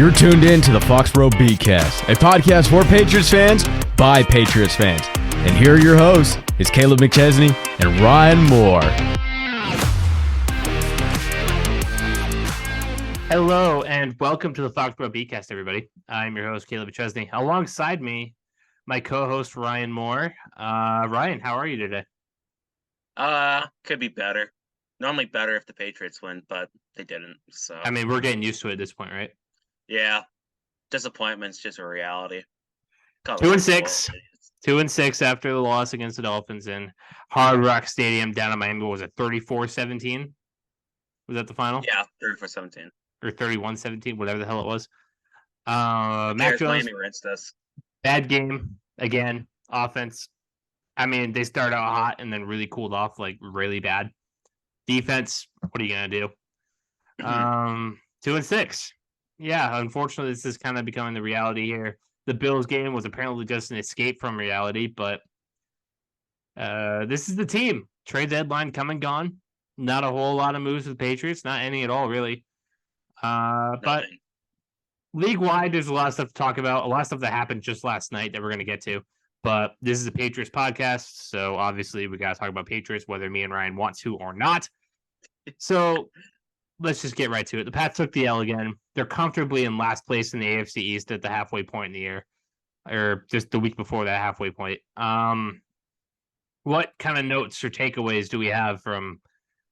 You're tuned in to the Foxboro BeatCast, a podcast for Patriots fans by Patriots fans. And here are your hosts, is Kaleb McDaniels and Ryan Moore. Hello and welcome to the Foxboro BeatCast, everybody. I'm your host, Kaleb and Ryan. Alongside me, my co-host, Ryan Moore. Ryan, how are you today? Could be better. Normally better if the Patriots win, but they didn't. So I mean, we're getting used to it at this point, right? Yeah. Disappointment's just a reality. 2-6. 2-6 after the loss against the Dolphins in Hard Rock Stadium down in Miami. What was it, 34-17? Was that the final? Yeah, 34-17. Or 31-17, whatever the hell it was. Mac Jones, bad game. Again, offense. I mean, they started out hot and then really cooled off, like really bad. Defense, what are you going to do? 2-6. Yeah, unfortunately, this is kind of becoming the reality here. The Bills game was apparently just an escape from reality, but this is the team. Trade deadline come and gone. Not a whole lot of moves with the Patriots, not any at all, really. But league-wide, there's a lot of stuff to talk about, a lot of stuff that happened just last night that we're going to get to. But this is a Patriots podcast, so obviously we got to talk about Patriots, whether me and Ryan want to or not. So let's just get right to it. The Pats took the L again. They're comfortably in last place in the AFC East at the halfway point in the year, or just the week before that halfway point. What kind of notes or takeaways do we have from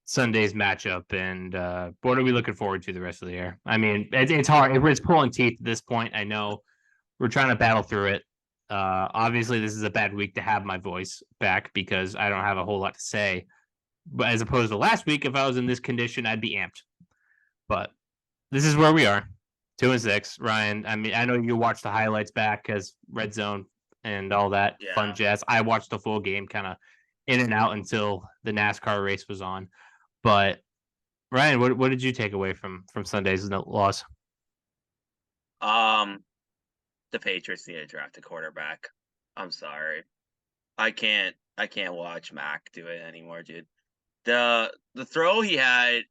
Sunday's matchup, and what are we looking forward to the rest of the year? I mean, it's hard. It's pulling teeth at this point. I know we're trying to battle through it. Obviously, this is a bad week to have my voice back because I don't have a whole lot to say. But as opposed to last week, if I was in this condition, I'd be amped. But this is where we are, 2-6. Ryan, I mean, I know you watched the highlights back as Red Zone and all that fun jazz. I watched the full game kind of in and out until the NASCAR race was on. But Ryan, what did you take away from Sunday's loss? The Patriots need to draft a quarterback. I'm sorry. I can't watch Mac do it anymore, dude. The throw he had,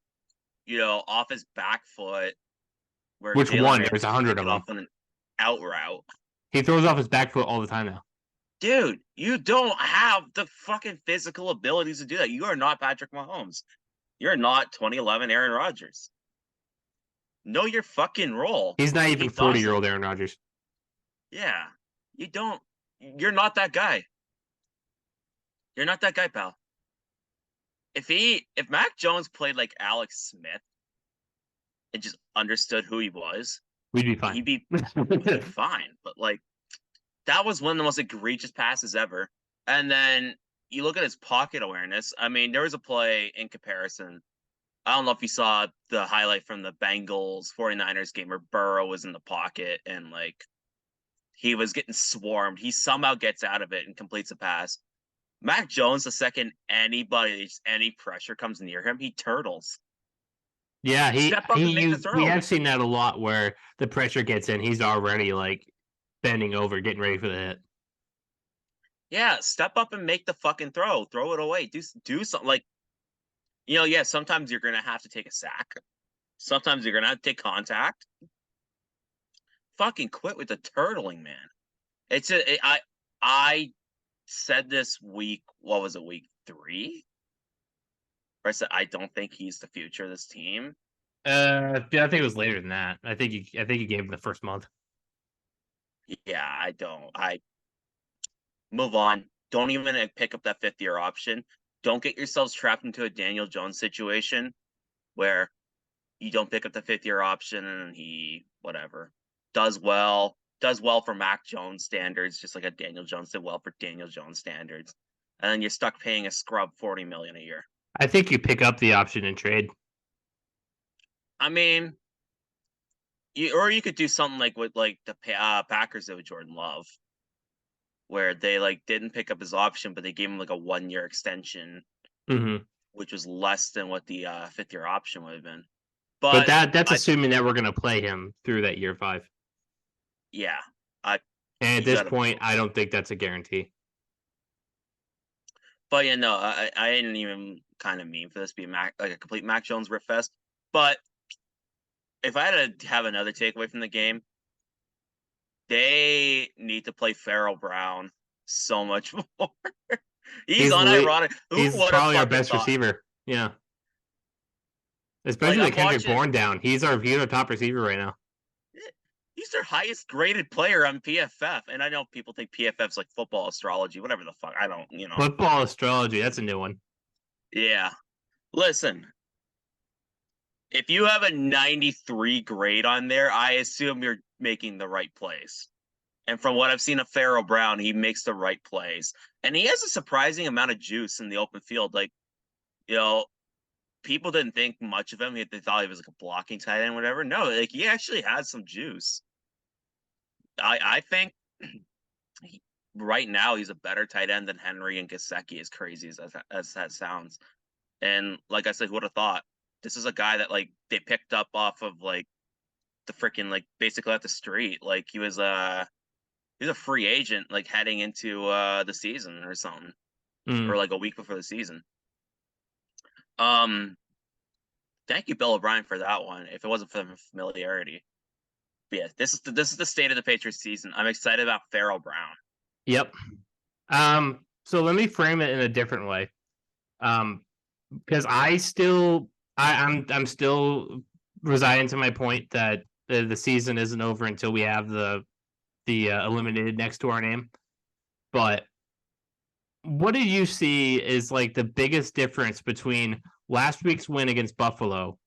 off his back foot. Which one? There's 100 of them. Off on an out route. He throws off his back foot all the time now. Dude, you don't have the fucking physical abilities to do that. You are not Patrick Mahomes. You're not 2011 Aaron Rodgers. Know your fucking role. He's not even 40-year-old Aaron Rodgers. Yeah. You're not that guy. You're not that guy, pal. If Mac Jones played like Alex Smith and just understood who he was, we'd be fine. We'd be fine. But that was one of the most egregious passes ever. And then you look at his pocket awareness. I mean, there was a play in comparison. I don't know if you saw the highlight from the Bengals 49ers game where Burrow was in the pocket and he was getting swarmed. He somehow gets out of it and completes a pass. Mac Jones, the second any pressure comes near him, he turtles. Yeah, we have seen that a lot where the pressure gets in. He's already bending over, getting ready for the hit. Yeah, step up and make the fucking throw. Throw it away. Do something sometimes you're gonna have to take a sack. Sometimes you're gonna have to take contact. Fucking quit with the turtling, man. I said this week, what was it, week 3? Where I said I don't think he's the future of this team. I think it was later than that. I think you gave him the first month. Yeah, I don't. I move on. Don't even pick up that 5th-year option. Don't get yourselves trapped into a Daniel Jones situation where you don't pick up the 5th-year option and he does well for Mac Jones standards, just like a Daniel Jones did well for Daniel Jones standards. And then you're stuck paying a scrub $40 million a year. I think you pick up the option and trade. I mean, you could do something like what the Packers did with Jordan Love, where they didn't pick up his option, but they gave him a 1-year extension, which was less than what the 5th-year option would have been. But that's assuming that we're going to play him through that year 5. Yeah. And at this point, I don't think that's a guarantee. But I didn't even kind of mean for this to be a complete Mac Jones rip fest. But if I had to have another takeaway from the game, they need to play Farrell Brown so much more. He's unironic. Who He's would have probably our fucking best thought? receiver. Yeah. Like Especially I'm the Kendrick watching. Bourne down. He's our top receiver right now. He's their highest graded player on PFF, and I know people think PFF's like football astrology, whatever the fuck. I don't, Football astrology, that's a new one. Yeah. Listen, if you have a 93 grade on there, I assume you're making the right plays. And from what I've seen of Farrell Brown, he makes the right plays. And he has a surprising amount of juice in the open field. Like, people didn't think much of him. They thought he was like a blocking tight end, whatever. No, like he actually has some juice. I think right now he's a better tight end than Henry and Gesicki, as crazy as that sounds. And like I said, who would have thought? This is a guy that like they picked up off of like the freaking like basically at the street. Like he was a free agent like heading into the season or something. Or like a week before the season. Thank you, Bill O'Brien, for that one. If it wasn't for the familiarity. But yeah, this is the state of the Patriots season. I'm excited about Farrell Brown. Yep. So let me frame it in a different way. Because I'm still residing to my point that the season isn't over until we have the eliminated next to our name. But what do you see is like the biggest difference between last week's win against Buffalo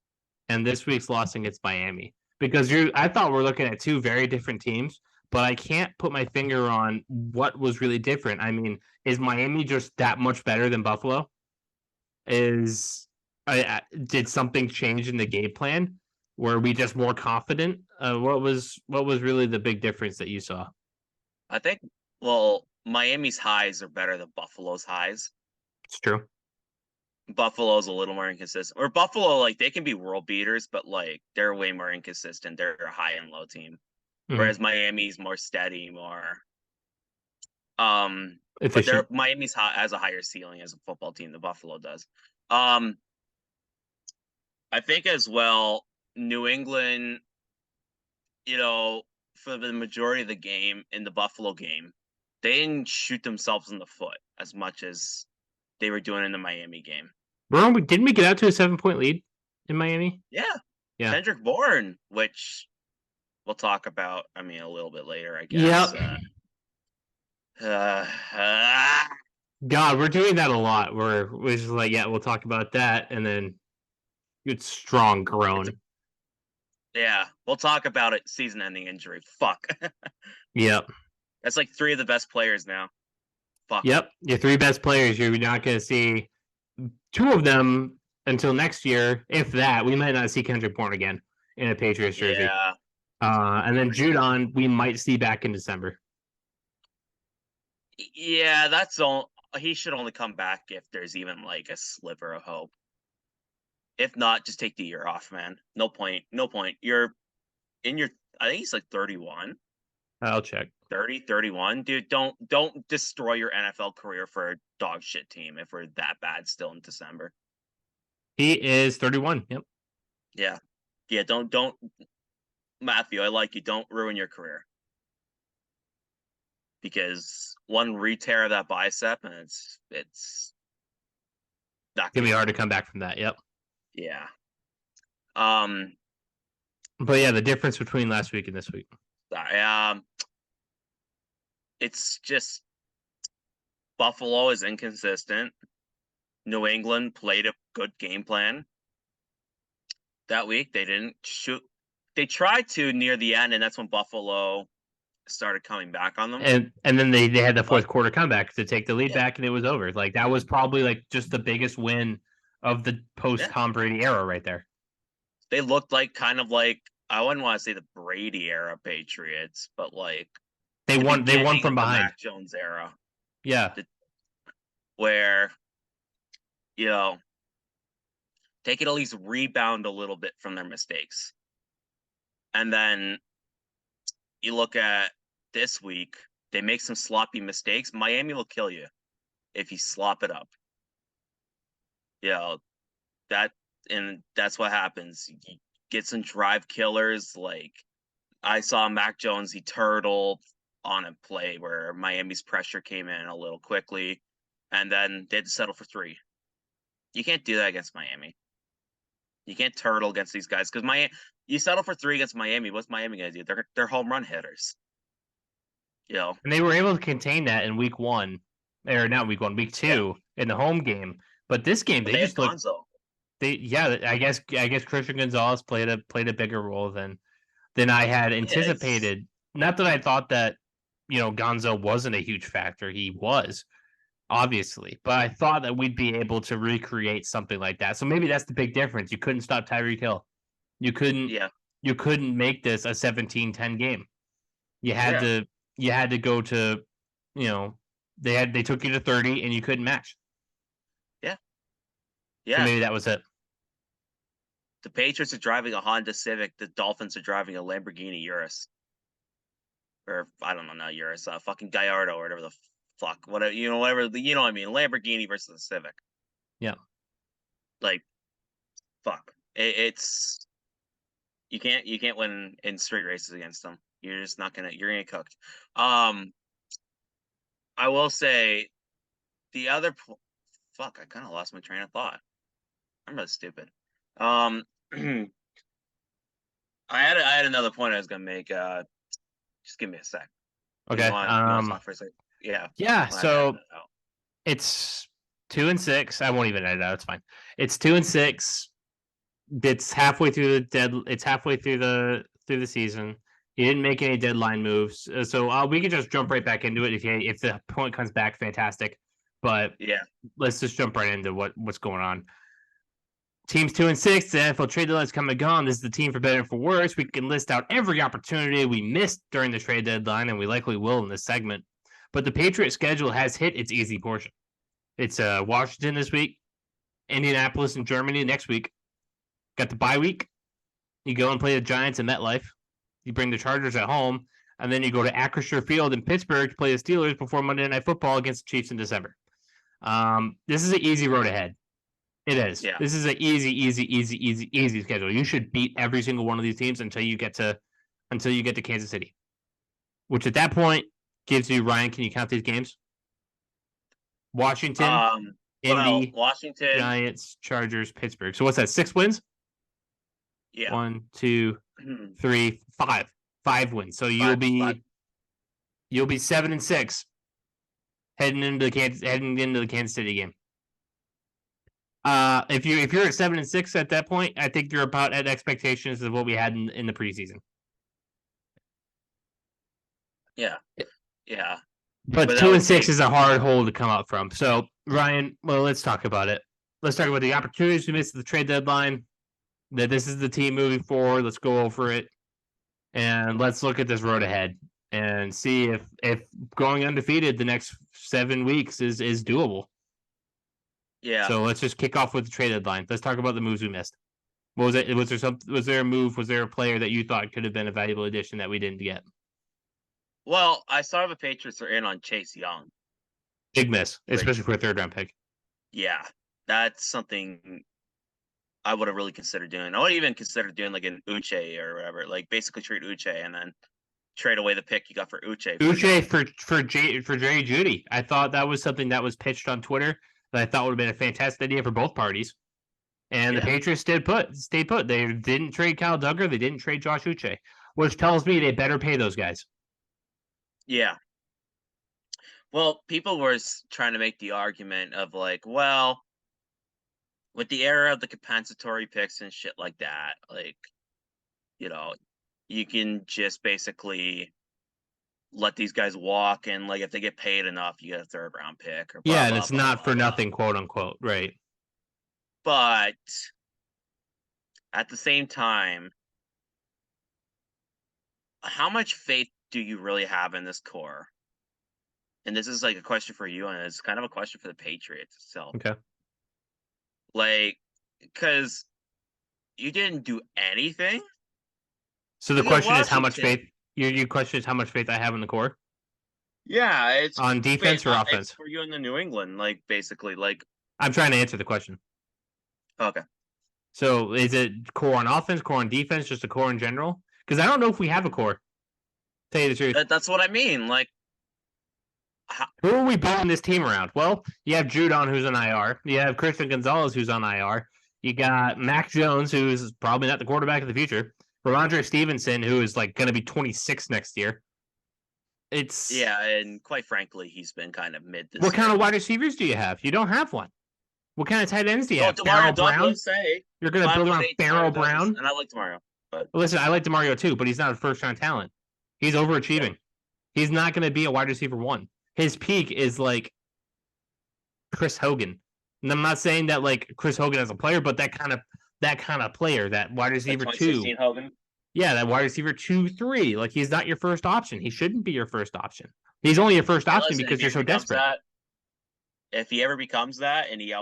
and this week's loss against Miami? Because I thought we're looking at two very different teams, but I can't put my finger on what was really different. I mean, is Miami just that much better than Buffalo? Did something change in the game plan? Were we just more confident? What was really the big difference that you saw? I think Miami's highs are better than Buffalo's highs. It's true. Buffalo's a little more inconsistent. Or Buffalo, like they can be world beaters, but like they're way more inconsistent. They're a high and low team. Mm-hmm. Whereas Miami's more steady, more efficient. But Miami's has a higher ceiling as a football team than Buffalo does. I think as well, New England, for the majority of the game in the Buffalo game, they didn't shoot themselves in the foot as much as they were doing in the Miami game. Didn't we get out to a 7-point lead in Miami? Yeah. Kendrick Bourne, which we'll talk about, a little bit later, I guess. Yep. God, we're doing that a lot. We're just like, we'll talk about that, and then it's strong groan. Yeah, we'll talk about it. Season-ending injury. Fuck. Yep. That's like three of the best players now. Fuck. Yep, your three best players. You're not going to see two of them until next year, if that. We might not see Kendrick Bourne again in a Patriots jersey. Yeah. And then Judon, we might see back in December. Yeah, that's all. He should only come back if there's even like a sliver of hope. If not, just take the year off, man. No point. You're in your. I think he's like 31. I'll check. 30, 31. Dude, don't destroy your NFL career for a dog shit team if we're that bad still in December. He is 31. Yep. Yeah. Don't Matthew, I like you. Don't ruin your career. Because one re-tear of that bicep and it's not gonna be hard to come back from that. Yep. Yeah. But yeah, the difference between last week and this week. It's just Buffalo is inconsistent. New England played a good game plan that week. They didn't shoot. They tried to near the end, and that's when Buffalo started coming back on them. And then they had the fourth quarter comeback to take the lead back, and it was over. Like that was probably like just the biggest win of the post Tom Brady era right there. They looked like kind of like, I wouldn't want to say the Brady era Patriots, but like they won from behind. Mac Jones era. Yeah. Where they could at least rebound a little bit from their mistakes. And then you look at this week, they make some sloppy mistakes. Miami will kill you if you slop it up. That's what happens. get some drive killers. Like I saw Mac Jones, he turtled on a play where Miami's pressure came in a little quickly, and then they had to settle for 3. You can't do that against Miami. You can't turtle against these guys because you settle for 3 against Miami. What's Miami gonna do? They're home run hitters. And they were able to contain that in week 1, or not week 1, week 2 in the home game. But this game, they just looked. I guess Christian Gonzalez played a bigger role than I had anticipated. Not that I thought that Gonzo wasn't a huge factor. He was, obviously, but I thought that we'd be able to recreate something like that. So maybe that's the big difference. You couldn't stop Tyreek Hill. You couldn't make this a 17-10 game. You had to go to, they took you to 30 and you couldn't match. Yeah. So maybe that was it. The Patriots are driving a Honda Civic. The Dolphins are driving a Lamborghini Urus. Or I don't know, not Urus, fucking Gallardo or whatever the fuck, whatever, whatever, what I mean, Lamborghini versus a Civic. Yeah. Like, fuck. It's you can't win in straight races against them. You're just not gonna. You're gonna get cooked. I will say, the other. Fuck, I kind of lost my train of thought. I'm really stupid. I had another point I was gonna make. Just give me a sec. Okay. You want to talk for a sec? Yeah. Yeah. So it's 2-6. I won't even edit it out. It's fine. It's 2-6. It's halfway through the season. He didn't make any deadline moves, so we can just jump right back into it if the point comes back. Fantastic, but let's just jump right into what's going on. Teams 2-6. The NFL trade deadline's come and gone. This is the team for better and for worse. We can list out every opportunity we missed during the trade deadline, and we likely will in this segment. But the Patriots schedule has hit its easy portion. It's Washington this week, Indianapolis and Germany next week. Got the bye week. You go and play the Giants in MetLife. You bring the Chargers at home, and then you go to Acrisure Field in Pittsburgh to play the Steelers before Monday Night Football against the Chiefs in December. This is an easy road ahead. It is. Yeah. This is an easy schedule. You should beat every single one of these teams until you get to Kansas City, which at that point gives you, Ryan, can you count these games? Washington, Indy, Washington, Giants, Chargers, Pittsburgh. So what's that? 6 wins? Yeah. 1, 2, 3, 5. 5 wins. So you'll be 7-6 heading into the Kansas City game. If you're at 7-6 at that point, I think you're about at expectations of what we had in the preseason. Yeah. But 2-6 is a hard hole to come up from. So Ryan, well, let's talk about it. Let's talk about the opportunities we missed at the trade deadline. That this is the team moving forward. Let's go over it, and let's look at this road ahead and see if going undefeated the next 7 weeks is doable. Yeah. So let's just kick off with the trade deadline. Let's talk about the moves we missed. What was it? Was there a move? Was there a player that you thought could have been a valuable addition that we didn't get? Well, I saw the Patriots are in on Chase Young. Big miss, especially for a 3rd-round pick. Yeah, that's something I would have really considered doing. I would even consider doing like an Uche or whatever, like basically trade Uche and then trade away the pick you got for Uche. For Jerry Jeudy. I thought that was something that was pitched on Twitter that I thought would have been a fantastic idea for both parties. And the Patriots stayed put. They didn't trade Kyle Duggar. They didn't trade Josh Uche, which tells me they better pay those guys. Yeah. Well, people were trying to make the argument of like, well, with the era of the compensatory picks and shit like that, like, you can just basically let these guys walk, and like if they get paid enough, you get a 3rd-round pick. Or and it's not for nothing, quote unquote, right? But at the same time, how much faith do you really have in this core? And this is like a question for you, and it's kind of a question for the Patriots itself. Okay. Like, because you didn't do anything. So the question is how much faith. Your question is how much faith I have in the core. Yeah, it's on defense or offense for you in the New England, like basically, like I'm trying to answer the question. Okay. So is it core on offense, core on defense, just a core in general? Because I don't know if we have a core. Tell you the truth. That's what I mean. Like, who are we building this team around? Well, you have Judon, who's on IR. You have Christian Gonzalez, who's on IR. You got Mac Jones, who's probably not the quarterback of the future. Ramondre Stevenson, who is like going to be 26 next year. And quite frankly, he's been kind of mid. What kind of wide receivers do you have? You don't have one. What kind of tight ends do you have? Demario Brown. Say, You're going to build around Pharaoh Brown, and I like Demario. But listen, I like Demario too, but he's not a first-round talent. He's overachieving. Yeah. He's not going to be a wide receiver one. His peak is like Chris Hogan. And I'm not saying that like Chris Hogan as a player, but that kind of player, that wide receiver like 2. Hogan. Yeah, that wide receiver 2, 3. Like he's not your first option. He shouldn't be your first option. He's only your first option because you're so desperate. If he ever becomes that and he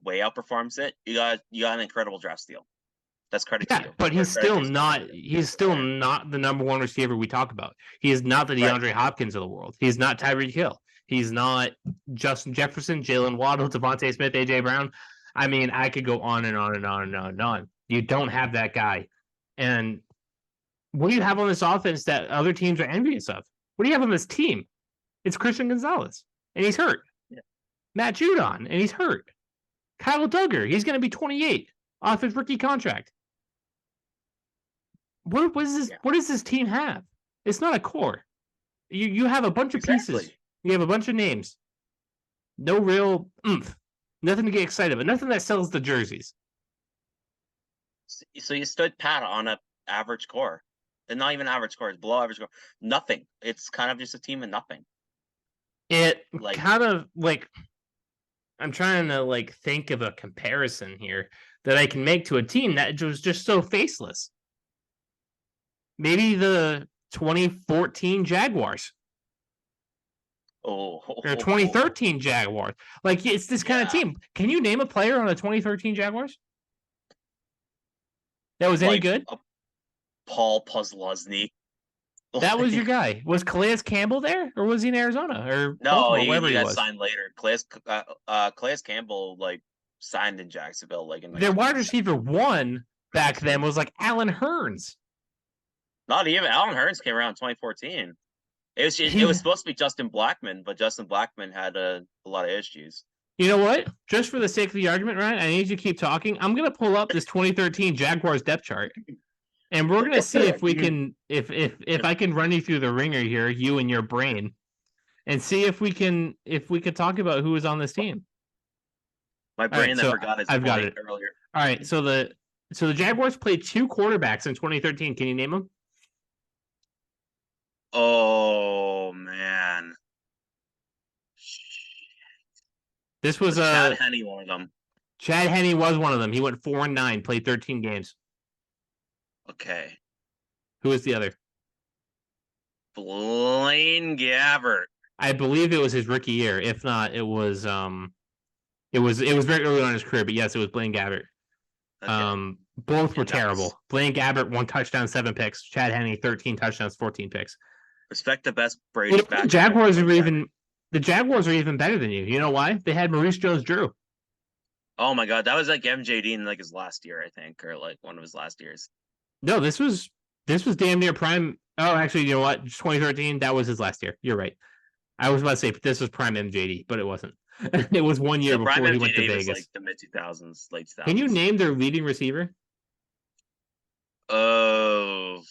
way outperforms it, you got an incredible draft steal. That's credit to you. But he's still not the number one receiver we talk about. He is not the DeAndre Hopkins of the world. He's not Tyreek Hill. He's not Justin Jefferson, Jalen Waddle, Devontae Smith, AJ Brown. I mean, I could go on and on and on and on and on. You don't have that guy. And what do you have on this offense that other teams are envious of? What do you have on this team? It's Christian Gonzalez, and he's hurt. Yeah. Matt Judon, and he's hurt. Kyle Duggar, he's going to be 28 off his rookie contract. What does this team have? It's not a core. You have a bunch of pieces. You have a bunch of names. No real oomph. Nothing to get excited about. Nothing that sells the jerseys. So you stood pat on an average core. And not even average core. It's below average core. Nothing. It's kind of just a team of nothing. It kind of like... I'm trying to like think of a comparison here that I can make to a team that was just so faceless. Maybe the 2014 Jaguars. Or 2013 Jaguars. Like, it's this kind of team. Can you name a player on the 2013 Jaguars that was any good? Paul Posluszny. That was your guy. Was Calais Campbell there, or was he in Arizona? Or no, he got signed later. Calais Campbell signed in Jacksonville. Their wide receiver 1 back then was like Allen Hurns. Not even Allen Hurns came around in 2014. It was supposed to be Justin Blackmon, but Justin Blackmon had a lot of issues. You know what? Just for the sake of the argument, Ryan, I need you to keep talking. I'm gonna pull up this 2013 Jaguars depth chart. And we're gonna see if we can, if I can run you through the ringer here, you and your brain, and see if we could talk about who was on this team. My brain forgot his I've got it earlier. All right, so the Jaguars played 2 quarterbacks in 2013. Can you name them? Oh man, this was Chad Henne, one of them. Chad Henne was one of them. He went 4-9, played 13 games. Okay. Who was the other? Blaine Gabbert. I believe it was his rookie year. If not, it was very early on in his career, but yes, it was Blaine Gabbert. Okay. Both were terrible. Blaine Gabbert, 1 touchdown, 7 picks. Chad Henne, 13 touchdowns, 14 picks. Respect the best Brady back. The Jaguars are even better than you. You know why? They had Maurice Jones-Drew. Oh my god, that was like MJD in his last year, I think, or one of his last years. No, this was damn near prime. Oh, actually, you know what? 2013, that was his last year. You're right. I was about to say this was prime MJD, but it wasn't. It was 1 year before he went to Vegas. Was the mid 2000s, late 2000s. Can you name their leading receiver? Oh.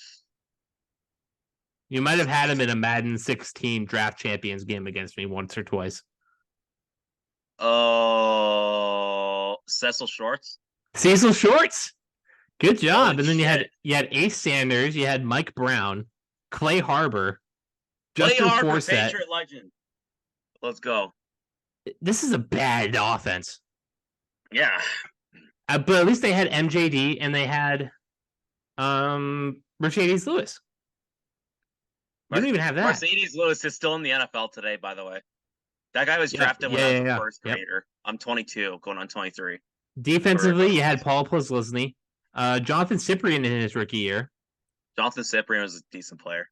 You might have had him in a Madden 16 draft champions game against me once or twice. Oh, Cecil Shorts. Cecil Shorts. Good job. And then you had Ace Sanders, you had Mike Brown, Clay Harbor, Justin Forsett. Patriot legend. Let's go. This is a bad offense. Yeah. But at least they had MJD and they had Mercedes Lewis. You don't even have that. Mercedes Lewis is still in the NFL today, by the way. That guy was drafted when I was a first grader. I'm 22, going on 23. Defensively, you had Paul Posluszny. Jonathan Cyprien in his rookie year. Jonathan Cyprien was a decent player.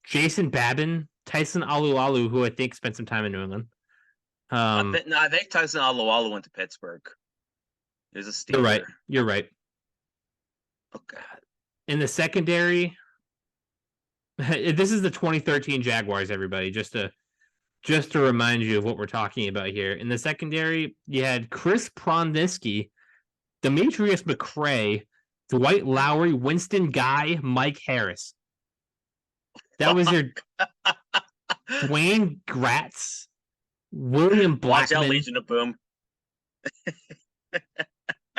Jason Babin, Tyson Alualu, who I think spent some time in New England. I think Tyson Alualu went to Pittsburgh. There's a You're Steeler. right. You're right. Oh God. In the secondary, this is the 2013 Jaguars, everybody, just to remind you of what we're talking about here. In the secondary, you had Chris Proniski, Demetrius McCray, Dwight Lowry, Winston Guy, Mike Harris. That was your Dwayne Gratz, William Watch out, Blackman, Legion of Boom.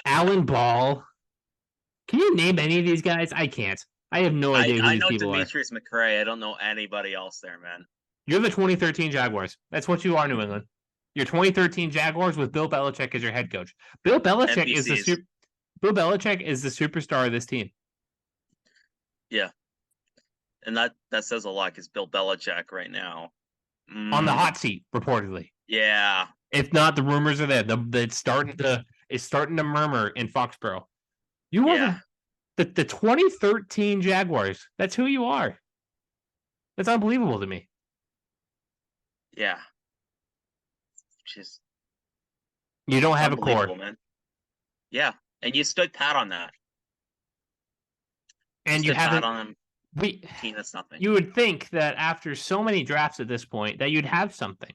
Alan Ball. Can you name any of these guys? I can't. I have no idea who I these know people are. Demetrius McCray. I don't know anybody else there, man. You're the 2013 Jaguars. That's what you are, New England. Your 2013 Jaguars with Bill Belichick as your head coach. Bill Belichick is NPCs. Bill Belichick is the superstar of this team. Yeah. And that says a lot because Bill Belichick right now. On the hot seat, reportedly. Yeah. If not, the rumors are there. It's starting to murmur in Foxborough. You are the 2013 Jaguars. That's who you are. That's unbelievable to me. Yeah. Just You don't have a core. man. Yeah. And you stood pat on that. And you stood pat haven't on them. we Team that's nothing. You would think that after so many drafts at this point that you'd have something.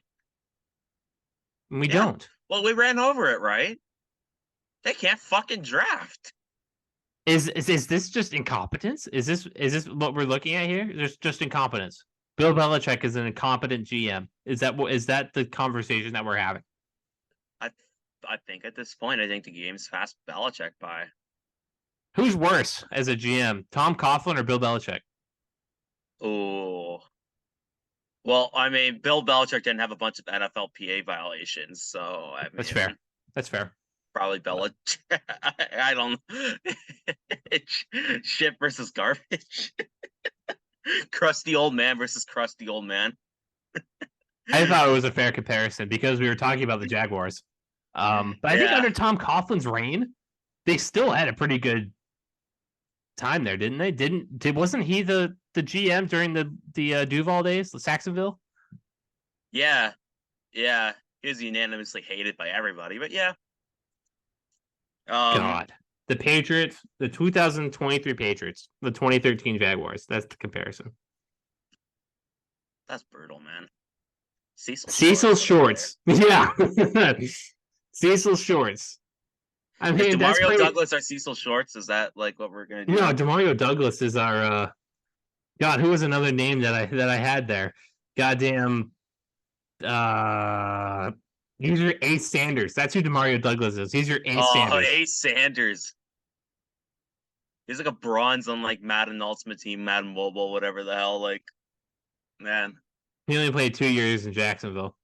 And we don't. Well, we ran over it, right? They can't fucking draft. Is this just incompetence? Is this what we're looking at here? There's just incompetence. Bill Belichick is an incompetent GM. Is that the conversation that we're having? I think at this point, I think the game's passed Belichick by. Who's worse as a GM, Tom Coughlin or Bill Belichick? Oh. Well, I mean, Bill Belichick didn't have a bunch of NFLPA violations, so I mean, That's fair. Probably Belichick. I don't know. Shit versus garbage. Crusty old man versus crusty old man. I thought it was a fair comparison because we were talking about the Jaguars. But I think under Tom Coughlin's reign, they still had a pretty good time there, didn't they? Wasn't he the GM during the Duval days, the Saxonville? Yeah. He was unanimously hated by everybody, but yeah. God. The Patriots, the 2023 Patriots, the 2013 Jaguars. That's the comparison. That's brutal, man. Cecil Shorts. Yeah. Cecil Shorts. I mean, is DeMario Douglas our Cecil Shorts? Is that like what we're gonna do? No, DeMario Douglas is our God, who was another name that I had there? Goddamn he's your Ace Sanders. That's who DeMario Douglas is. He's your Ace Sanders. Oh, Ace Sanders. He's like a bronze on like Madden Ultimate Team, Madden Mobile, whatever the hell. Like, man. He only played 2 years in Jacksonville.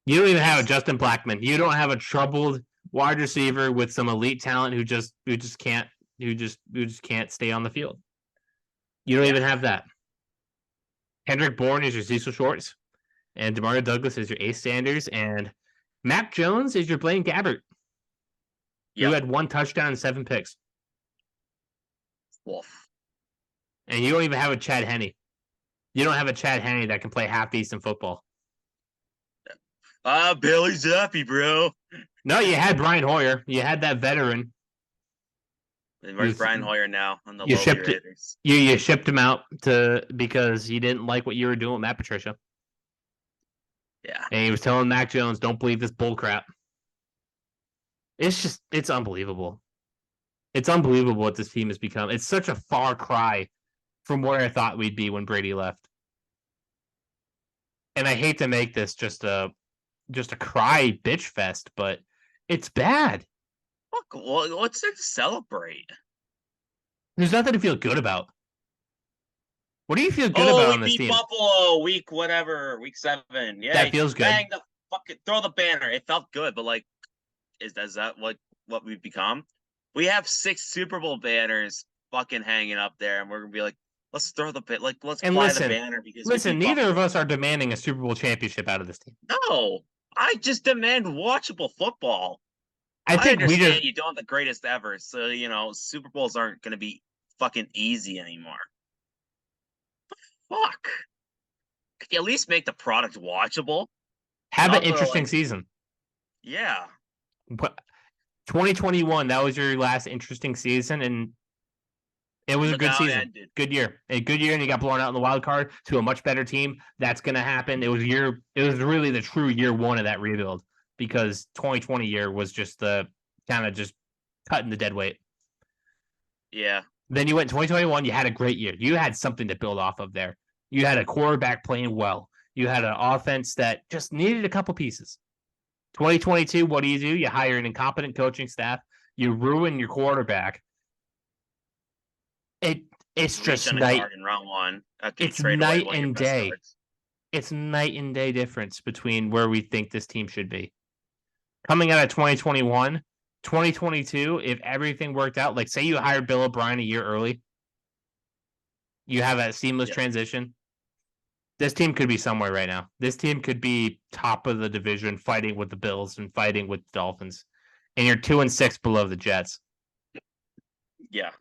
You don't even have a Justin Blackman. You don't have a troubled wide receiver with some elite talent who just can't stay on the field. You don't even have that. Kendrick Bourne is your Cecil Shorts, and DeMario Douglas is your Ace Sanders, and Mac Jones is your Blaine Gabbert, who had 1 touchdown and 7 picks. Wolf. And you don't even have a Chad Henne. You don't have a Chad Henne that can play half decent football. Billy Zappi, bro. No, you had Brian Hoyer. You had that veteran. And where's Brian Hoyer now on the you lowly Raiders? You shipped him out because he didn't like what you were doing with Matt Patricia. Yeah. And he was telling Mac Jones, don't believe this bull crap. It's unbelievable. It's unbelievable what this team has become. It's such a far cry from where I thought we'd be when Brady left. And I hate to make this just a cry bitch fest, but it's bad. Look, what's there to celebrate? There's nothing to feel good about. What do you feel good about on this team? We beat Buffalo week 7. Yeah, that feels good. Bang the fucking throw the banner. It felt good, but like, is that what we've become? We have 6 Super Bowl banners fucking hanging up there, and we're gonna be like, let's throw the let's fly the banner because neither of us are demanding a Super Bowl championship out of this team. No, I just demand watchable football. I understand you don't have the greatest ever, so Super Bowls aren't going to be fucking easy anymore. But fuck, could you at least make the product watchable? Have an interesting season. Yeah. But 2021, that was your last interesting season, and it was a good season. Good year. A good year, and you got blown out in the wild card to a much better team. That's going to happen. It was really the true year one of that rebuild, because 2020 year was just the kind of just cutting the dead weight. Yeah. Then you went 2021, you had a great year. You had something to build off of there. You had a quarterback playing well. You had an offense that just needed a couple pieces. 2022, what do? You hire an incompetent coaching staff. You ruin your quarterback. It's just night. In round one. Okay, it's night and day. It's night and day difference between where we think this team should be. Coming out of 2021, 2022, if everything worked out, like say you hired Bill O'Brien a year early, you have a seamless transition. This team could be somewhere right now. This team could be top of the division, fighting with the Bills and fighting with the Dolphins. And you're 2-6 below the Jets. Yeah.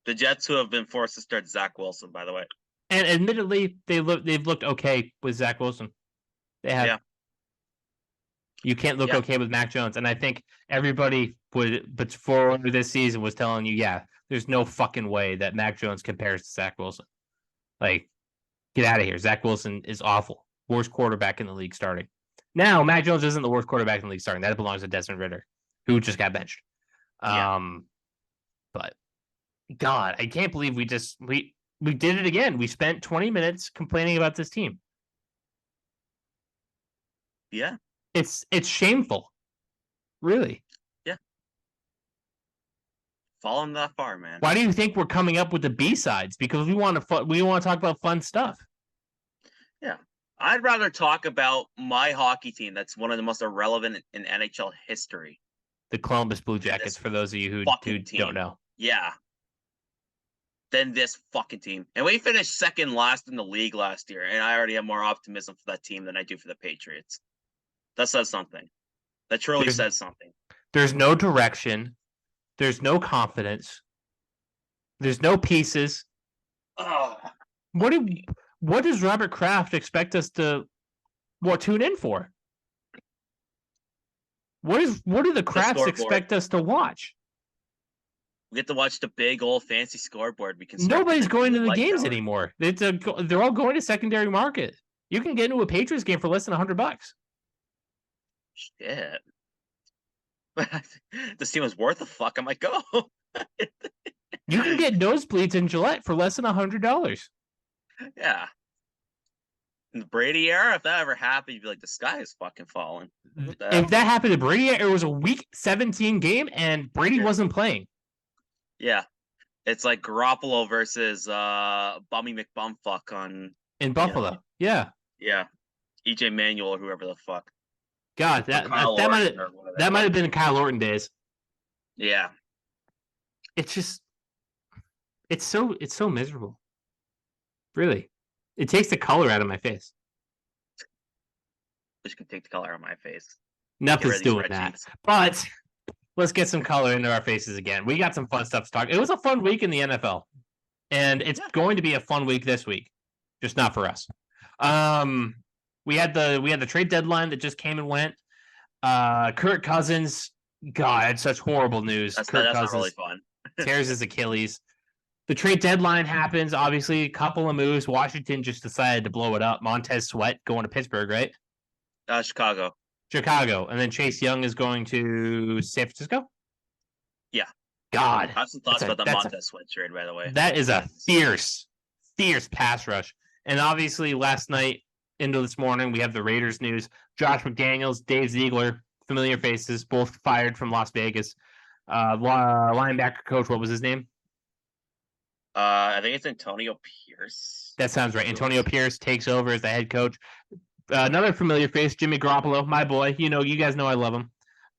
The Jets, who have been forced to start Zach Wilson, by the way. And admittedly, they've looked okay with Zach Wilson. They have. Yeah. You can't look okay with Mac Jones. And I think everybody before this season was telling you, there's no fucking way that Mac Jones compares to Zach Wilson. Like, get out of here. Zach Wilson is awful. Worst quarterback in the league starting. Now, Mac Jones isn't the worst quarterback in the league starting. That belongs to Desmond Ridder, who just got benched. But God, I can't believe we did it again. We spent 20 minutes complaining about this team. Yeah. It's shameful. Really. Yeah. Fallen that far, man. Why do you think we're coming up with the B-sides? Because we want to talk about fun stuff. Yeah. I'd rather talk about my hockey team that's one of the most irrelevant in NHL history. The Columbus Blue Jackets, for those of you who don't know. Yeah. Than this fucking team. And we finished second last in the league last year, and I already have more optimism for that team than I do for the Patriots. That says something. That truly says something. There's no direction. There's no confidence. There's no pieces. What does Robert Kraft expect us to tune in for? What do the Krafts expect us to watch? We get to watch the big old fancy scoreboard. Nobody's going to the games anymore. They're all going to secondary market. You can get into a Patriots game for less than $100. Shit. This team is worth a fuck. I might go. You can get nosebleeds in Gillette for less than $100. Yeah. In the Brady era, if that ever happened, you'd be like, the sky is fucking falling. If that happened to Brady, it was a week 17 game and Brady wasn't playing. Yeah. It's like Garoppolo versus Bummy McBumfuck in Buffalo. Yeah. Yeah. EJ Manuel or whoever the fuck. God, that might have been Kyle Orton days. Yeah. It's just it's so miserable. Really. It takes the color out of my face. Which can take the color out of my face. Nothing's doing that. But let's get some color into our faces again. We got some fun stuff to talk. It was a fun week in the NFL. And it's going to be a fun week this week. Just not for us. We had the trade deadline that just came and went. Kirk Cousins, God, such horrible news. That's Cousins not really fun. tears his Achilles. The trade deadline happens. Obviously, a couple of moves. Washington just decided to blow it up. Montez Sweat going to Pittsburgh, right? Chicago. And then Chase Young is going to San Francisco? Yeah. God. I have some thoughts about the Montez Sweat trade, by the way. That is a fierce pass rush. And obviously, last night into this morning, we have the Raiders news. Josh McDaniels, Dave Ziegler, familiar faces, both fired from Las Vegas. Linebacker coach, what was his name? I think it's Antonio Pierce. That sounds right. Antonio Pierce takes over as the head coach. Another familiar face, Jimmy Garoppolo, my boy. You guys know I love him.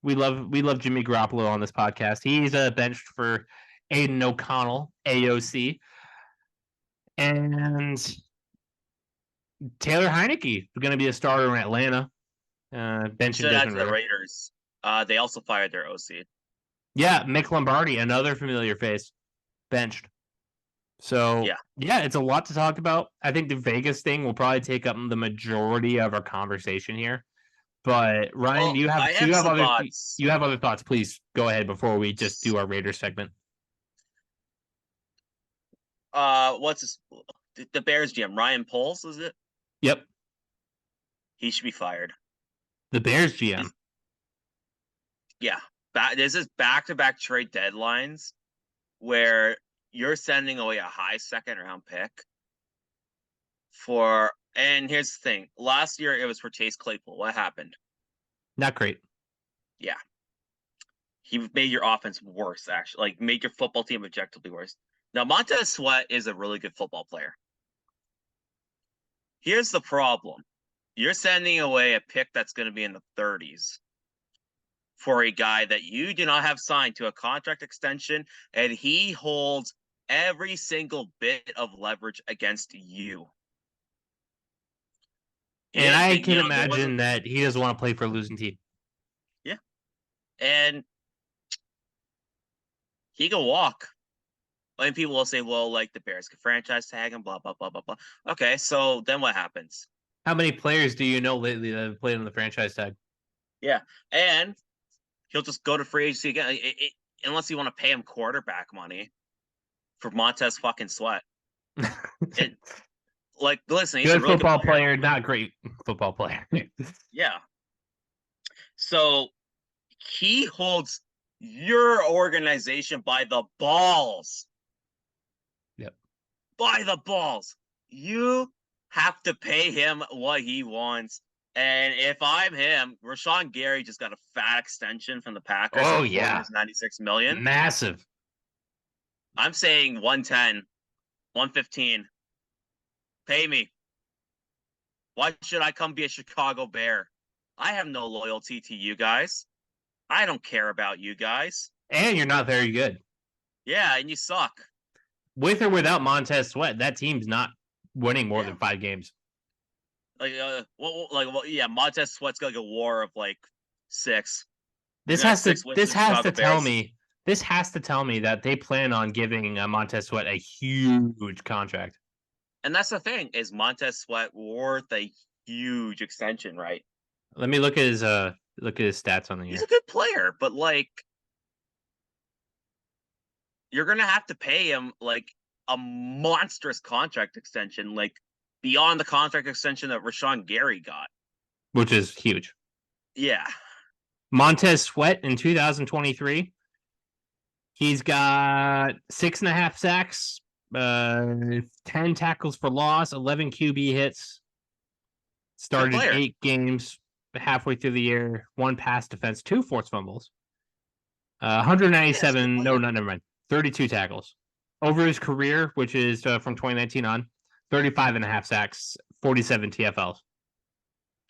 We love Jimmy Garoppolo on this podcast. He's benched for Aiden O'Connell, AOC. And Taylor Heineke is going to be a starter in Atlanta. Bench and the Raiders. They also fired their OC. Yeah, Mick Lombardi, another familiar face, benched. So yeah, it's a lot to talk about. I think the Vegas thing will probably take up the majority of our conversation here. But Ryan, Well, I have some thoughts. you have other thoughts. Please go ahead before we just do our Raiders segment. What's his, the Bears GM? Ryan Poles, is it? Yep, He should be fired. the Bears GM. Yeah. This is back-to-back trade deadlines where you're sending away a high second-round pick for. And here's the thing: last year it was for Chase Claypool. What happened? Not great. Yeah, he made your offense worse. Actually, like made your football team objectively worse. Now Montez Sweat is a really good football player. Here's the problem: you're sending away a pick that's going to be in the 30s for a guy that you do not have signed to a contract extension, and he holds every single bit of leverage against you. And I can imagine that he doesn't want to play for a losing team. Yeah. And he can walk. And people will say, well, like the Bears can franchise tag him, blah, blah, blah, blah, blah. Okay, so then what happens? How many players do you know lately that have played on the franchise tag? Yeah. And he'll just go to free agency again, unless you want to pay him quarterback money for Montez fucking Sweat. Like, listen, he's good a really football good player, not great football player. Yeah. So he holds your organization by the balls. Yep. By the balls. You have to pay him what he wants. And if I'm him, Rashawn Gary just got a fat extension from the Packers. Oh, yeah. $96 million. Massive. I'm saying 110, 115. Pay me. Why should I come be a Chicago Bear? I have no loyalty to you guys. I don't care about you guys. And you're not very good. Yeah, and you suck. With or without Montez Sweat, that team's not winning more than 5 games. Yeah, Montez Sweat's got like a WAR of like 6. This has to tell me that they plan on giving Montez Sweat a huge contract. And that's the thing, is Montez Sweat worth a huge extension, right? Let me look at his stats on the year. He's a good player, but like you're gonna have to pay him like a monstrous contract extension, like beyond the contract extension that Rashawn Gary got. Which is huge. Yeah. Montez Sweat in 2023, he's got 6.5 sacks, 10 tackles for loss, 11 QB hits, started 8 games halfway through the year, 1 pass defense, 2 forced fumbles, 197, never mind, 32 tackles. Over his career, which is from 2019 on, 35.5 sacks, 47 TFLs.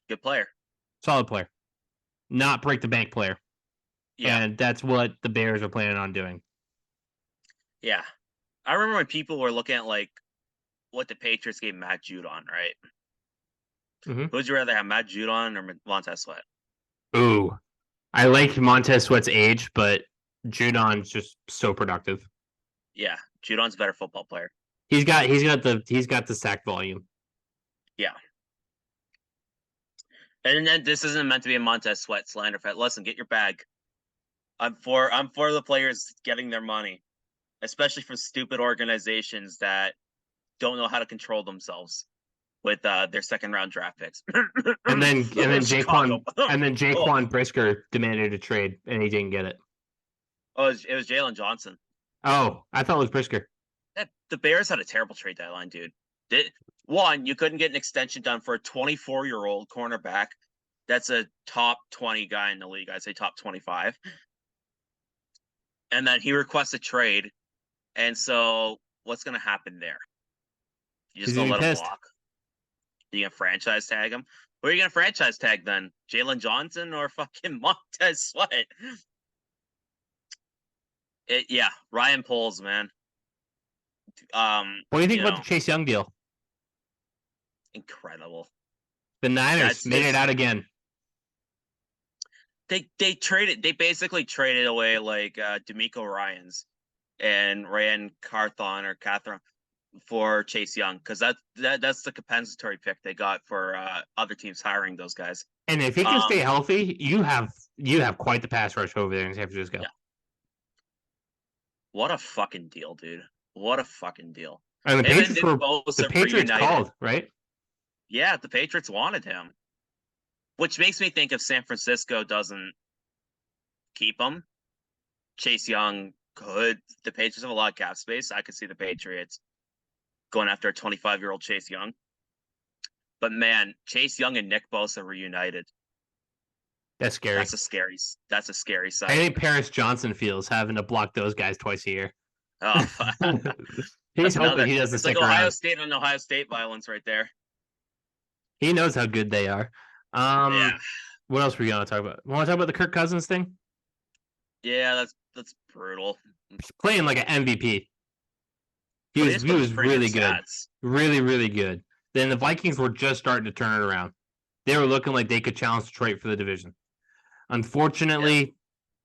Good player. Solid player. Not break the bank player. Yeah. And that's what the Bears are planning on doing. Yeah. I remember when people were looking at like what the Patriots gave Matt Judon, right? Mm-hmm. Who would you rather have, Matt Judon or Montez Sweat? Ooh. I like Montez Sweat's age, but Judon's just so productive. Yeah, Judon's a better football player. He's got the sack volume. Yeah. And then this isn't meant to be a Montez Sweat slander fest. Listen, get your bag. I'm for the players getting their money, especially for stupid organizations that don't know how to control themselves with their second round draft picks. and then Jaquan Brisker demanded a trade and he didn't get it. Oh, it was Jalen Johnson. Oh, I thought it was Brisker. The Bears had a terrible trade deadline, dude. One, you couldn't get an extension done for a 24-year-old cornerback. That's a top 20 guy in the league. I'd say top 25. And then he requests a trade. And so what's going to happen there? You just going to let him walk? You going to franchise tag him? Who are you going to franchise tag then? Jalen Johnson or fucking Montez Sweat? Yeah, Ryan Poles, man. What do you think about the Chase Young deal? Incredible. The Niners made it out again. They basically traded away like D'Amico Ryans and Ryan Carthon or Catherine. for Chase Young because that's the compensatory pick they got for other teams hiring those guys. And if he can stay healthy, you have quite the pass rush over there in San Francisco. Yeah. What a fucking deal, dude! What a fucking deal! And the Patriots called, right? Yeah, the Patriots wanted him, which makes me think if San Francisco doesn't keep him, Chase Young could. The Patriots have a lot of cap space. I could see the Patriots going after a 25-year-old Chase Young. But man, Chase Young and Nick Bosa reunited. That's scary. That's a scary sight. I think Paris Johnson feels having to block those guys twice a year. Oh, he's hoping he doesn't stick around. Ohio State and Ohio State violence right there. He knows how good they are. Yeah. What else were we gonna talk about? Want to talk about the Kirk Cousins thing? Yeah, that's brutal. He's playing like an MVP. He was really good. Really, really good. Then the Vikings were just starting to turn it around. They were looking like they could challenge Detroit for the division. Unfortunately,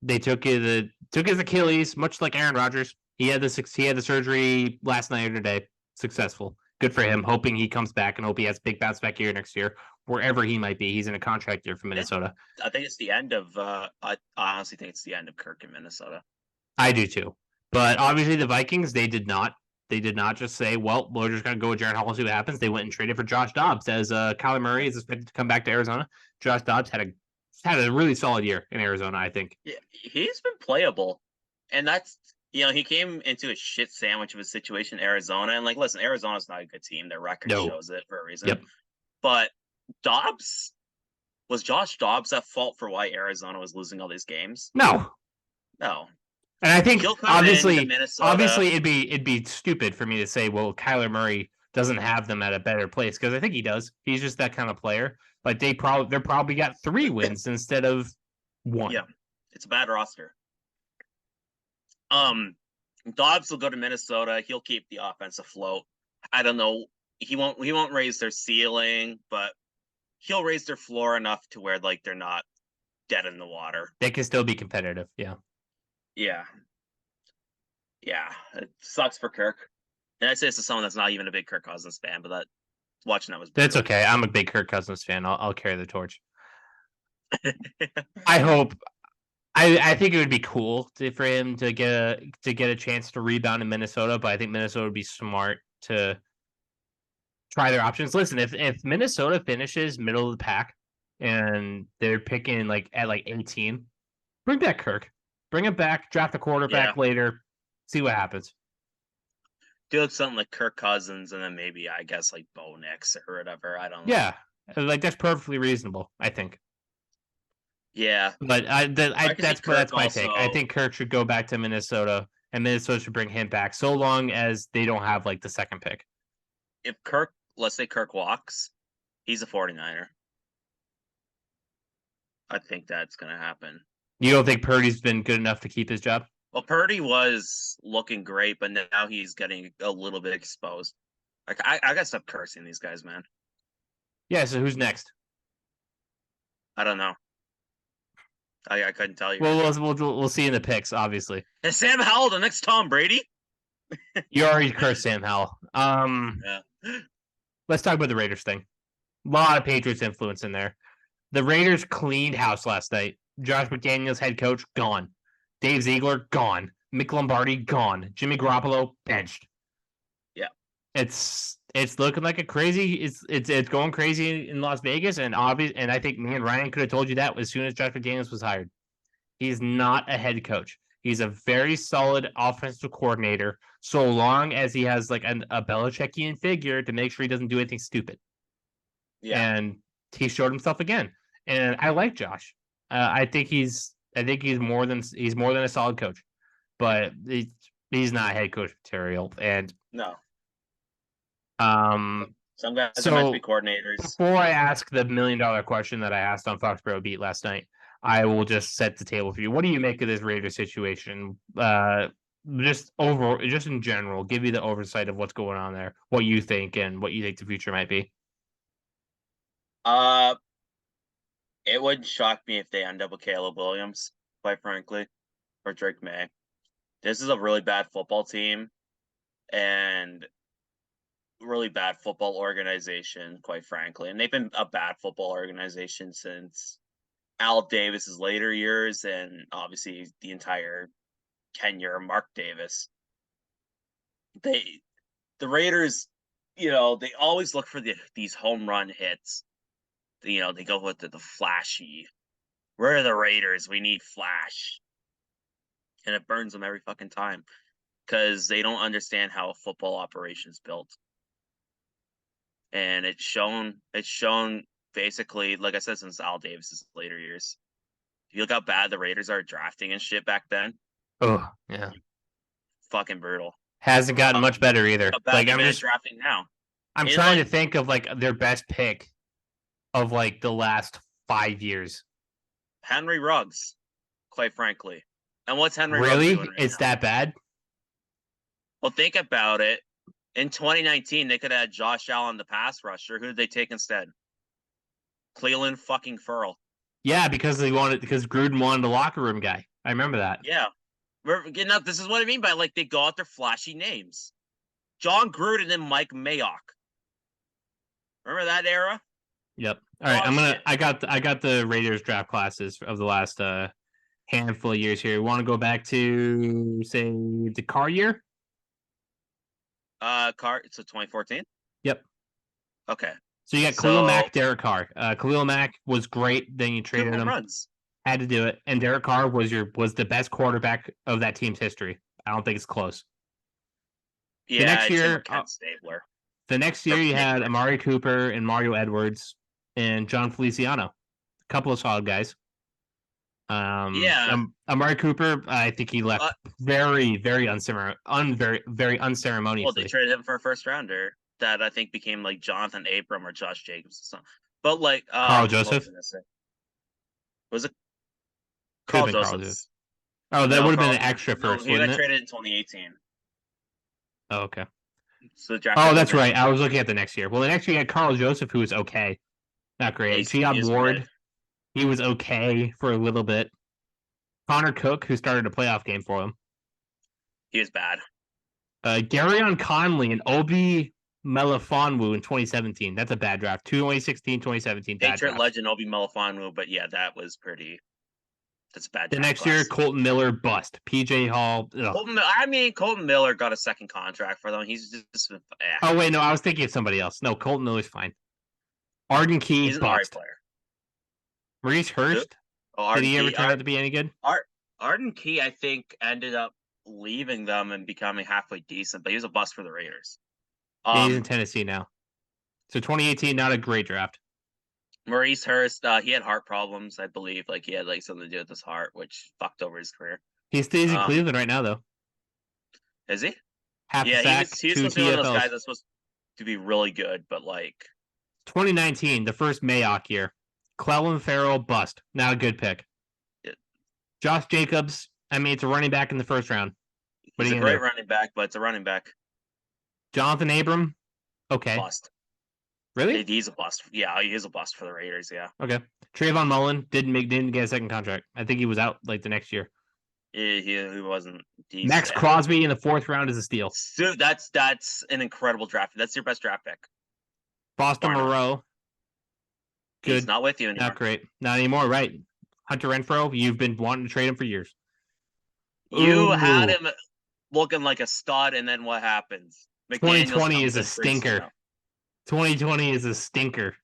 they took his Achilles, much like Aaron Rodgers. He had the surgery last night or today. Successful. Good for him. Hoping he comes back and hope he has a big bounce back year next year, wherever he might be. He's in a contract year for Minnesota. I think it's the end of. I honestly think it's the end of Kirk in Minnesota. I do too. But obviously, the Vikings they did not just say, "Well, we're just going to go with Jared Hall and see what happens." They went and traded for Josh Dobbs as Kyler Murray is expected to come back to Arizona. Josh Dobbs had a really solid year in Arizona, I think. Yeah, he's been playable, and that's. He came into a shit sandwich of a situation in Arizona. And, listen, Arizona's not a good team. Their record shows it for a reason. Yep. But was Josh Dobbs at fault for why Arizona was losing all these games? No. And I think, obviously, it'd be stupid for me to say, well, Kyler Murray doesn't have them at a better place, because I think he does. He's just that kind of player. Like, they're probably got 3 wins instead of 1. Yeah. It's a bad roster. Dobbs will go to Minnesota. He'll keep the offense afloat. I don't know. He won't raise their ceiling, but he'll raise their floor enough to where they're not dead in the water. They can still be competitive. Yeah. Yeah. It sucks for Kirk. And I say this to someone that's not even a big Kirk Cousins fan, but watching that was brutal. That's okay. I'm a big Kirk Cousins fan. I'll carry the torch. I hope. I think it would be cool for him to get a chance to rebound in Minnesota, but I think Minnesota would be smart to try their options. Listen, if Minnesota finishes middle of the pack and they're picking at 18, bring back Kirk. Bring him back, draft a quarterback later, see what happens. Do something like Kirk Cousins and then maybe I guess Bo Nix or whatever. I don't know. Yeah. That's perfectly reasonable, I think. Yeah, but that's my take. I think Kirk should go back to Minnesota, and Minnesota should bring him back, so long as they don't have the second pick. If let's say Kirk walks, he's a 49er. I think that's going to happen. You don't think Purdy's been good enough to keep his job? Well, Purdy was looking great, but now he's getting a little bit exposed. I gotta stop cursing these guys, man. Yeah. So who's next? I don't know. I couldn't tell you. Well, we'll see in the picks, obviously. Is Sam Howell the next Tom Brady? You already cursed Sam Howell. Yeah. Let's talk about the Raiders thing. A lot of Patriots influence in there. The Raiders cleaned house last night. Josh McDaniels, head coach, gone. Dave Ziegler, gone. Mick Lombardi, gone. Jimmy Garoppolo, benched. Yeah. It's looking like a crazy. It's going crazy in Las Vegas, and I think me and Ryan could have told you that as soon as Josh McDaniels was hired. He's not a head coach. He's a very solid offensive coordinator, so long as he has a Belichickian figure to make sure he doesn't do anything stupid. Yeah, and he showed himself again, and I like Josh. I think he's more than a solid coach, but he's not head coach material, and no. Some guys are meant to be coordinators. Before I ask the $1 million question that I asked on Foxboro Beat last night, I will just set the table for you. What do you make of this Raiders situation? Just in general, give you the oversight of what's going on there, what you think, and what you think the future might be. It wouldn't shock me if they end up with Kaleb Williams, quite frankly, or Drake May. This is a really bad football team, and really bad football organization, quite frankly. And they've been a bad football organization since Al Davis's later years and obviously the entire tenure of Mark Davis. The Raiders, they always look for these home run hits. They go with the flashy. We're the Raiders. We need flash. And it burns them every fucking time because they don't understand how a football operation is built. And it's shown basically, like I said, since Al Davis's later years. If you look how bad the Raiders are drafting and shit back then, Oh, yeah. fucking brutal. Hasn't gotten much better either. How bad Like they've I'm been just drafting now. I'm trying to think of like their best pick of like the last 5 years. Henry Ruggs, quite frankly. And what's Henry Ruggs Really? doing right It's now? that bad? Well, think about it. In 2019, they could have had Josh Allen, the pass rusher. Who did they take instead? Cleveland fucking Furl. Yeah, because Gruden wanted a locker room guy. I remember that. Yeah. We're getting up. This is what I mean by like they go out their flashy names. John Gruden and Mike Mayock. Remember that era? Yep. All right, Oh, I got the Raiders draft classes of the last handful of years here. Want to go back to say the Carr year? So 2014? Yep. Okay. So you got Khalil Mack, Derek Carr. Khalil Mack was great. Then you traded him. Runs. Had to do it. And Derek Carr was the best quarterback of that team's history. I don't think it's close. Yeah, the next year, Ken Stabler. The next year you had Amari Cooper and Mario Edwards and John Feliciano. A couple of solid guys. Amari Cooper, I think he left very, very very unceremoniously. Well, they traded him for a first rounder that I think became like Jonathan Abram or Josh Jacobs or something. But like Carl Joseph. Was it Carl Joseph? Oh, that would have been an extra first. He got traded in 2018. Oh, okay. So that's right. I was looking at the next year. Well, the next year you had Carl Joseph, who was okay, not great. Giab Ward, he was okay for a little bit. Connor Cook, who started a playoff game for him, he was bad. Garyon Conley and Obi Melifonwu in 2017. That's a bad draft. 2016, 2017. Patriot legend Obi Melifonwu, but yeah, that was pretty. That's bad. The next year, Colton Miller bust. PJ Hall. Colton Miller got a second contract for them. He's just. Oh wait, no, I was thinking of somebody else. No, Colton Miller's fine. Arden Key he's an bust. player. Maurice Hurst. Did he ever turn out to be any good? Arden Key, I think, ended up leaving them and becoming halfway decent, but he was a bust for the Raiders. He's in Tennessee now. So 2018, not a great draft. Maurice Hurst, he had heart problems, I believe. Like he had like something to do with his heart, which fucked over his career. He stays in Cleveland right now, though. Is he? Half yeah, sack, he was supposed to be one of those guys that's supposed to be really good, but like 2019, the first Mayock year. Clelin Ferrell bust. Not a good pick. Yeah. Josh Jacobs, it's a running back in the first round. He's a great running back, but it's a running back. Jonathan Abram, okay. Bust. Really? He's a bust. Yeah, he is a bust for the Raiders, yeah. Okay. Trayvon Mullen didn't get a second contract. I think he was out like the next year. He wasn't. Max Crosby in the fourth round is a steal. So that's an incredible draft. That's your best draft pick. Boston Moreau. Good. He's not with you anymore. Not great. Not anymore, right? Hunter Renfrow, you've been wanting to trade him for years. You had him looking like a stud, and then what happens? 2020 is a stinker. 2020 is a stinker.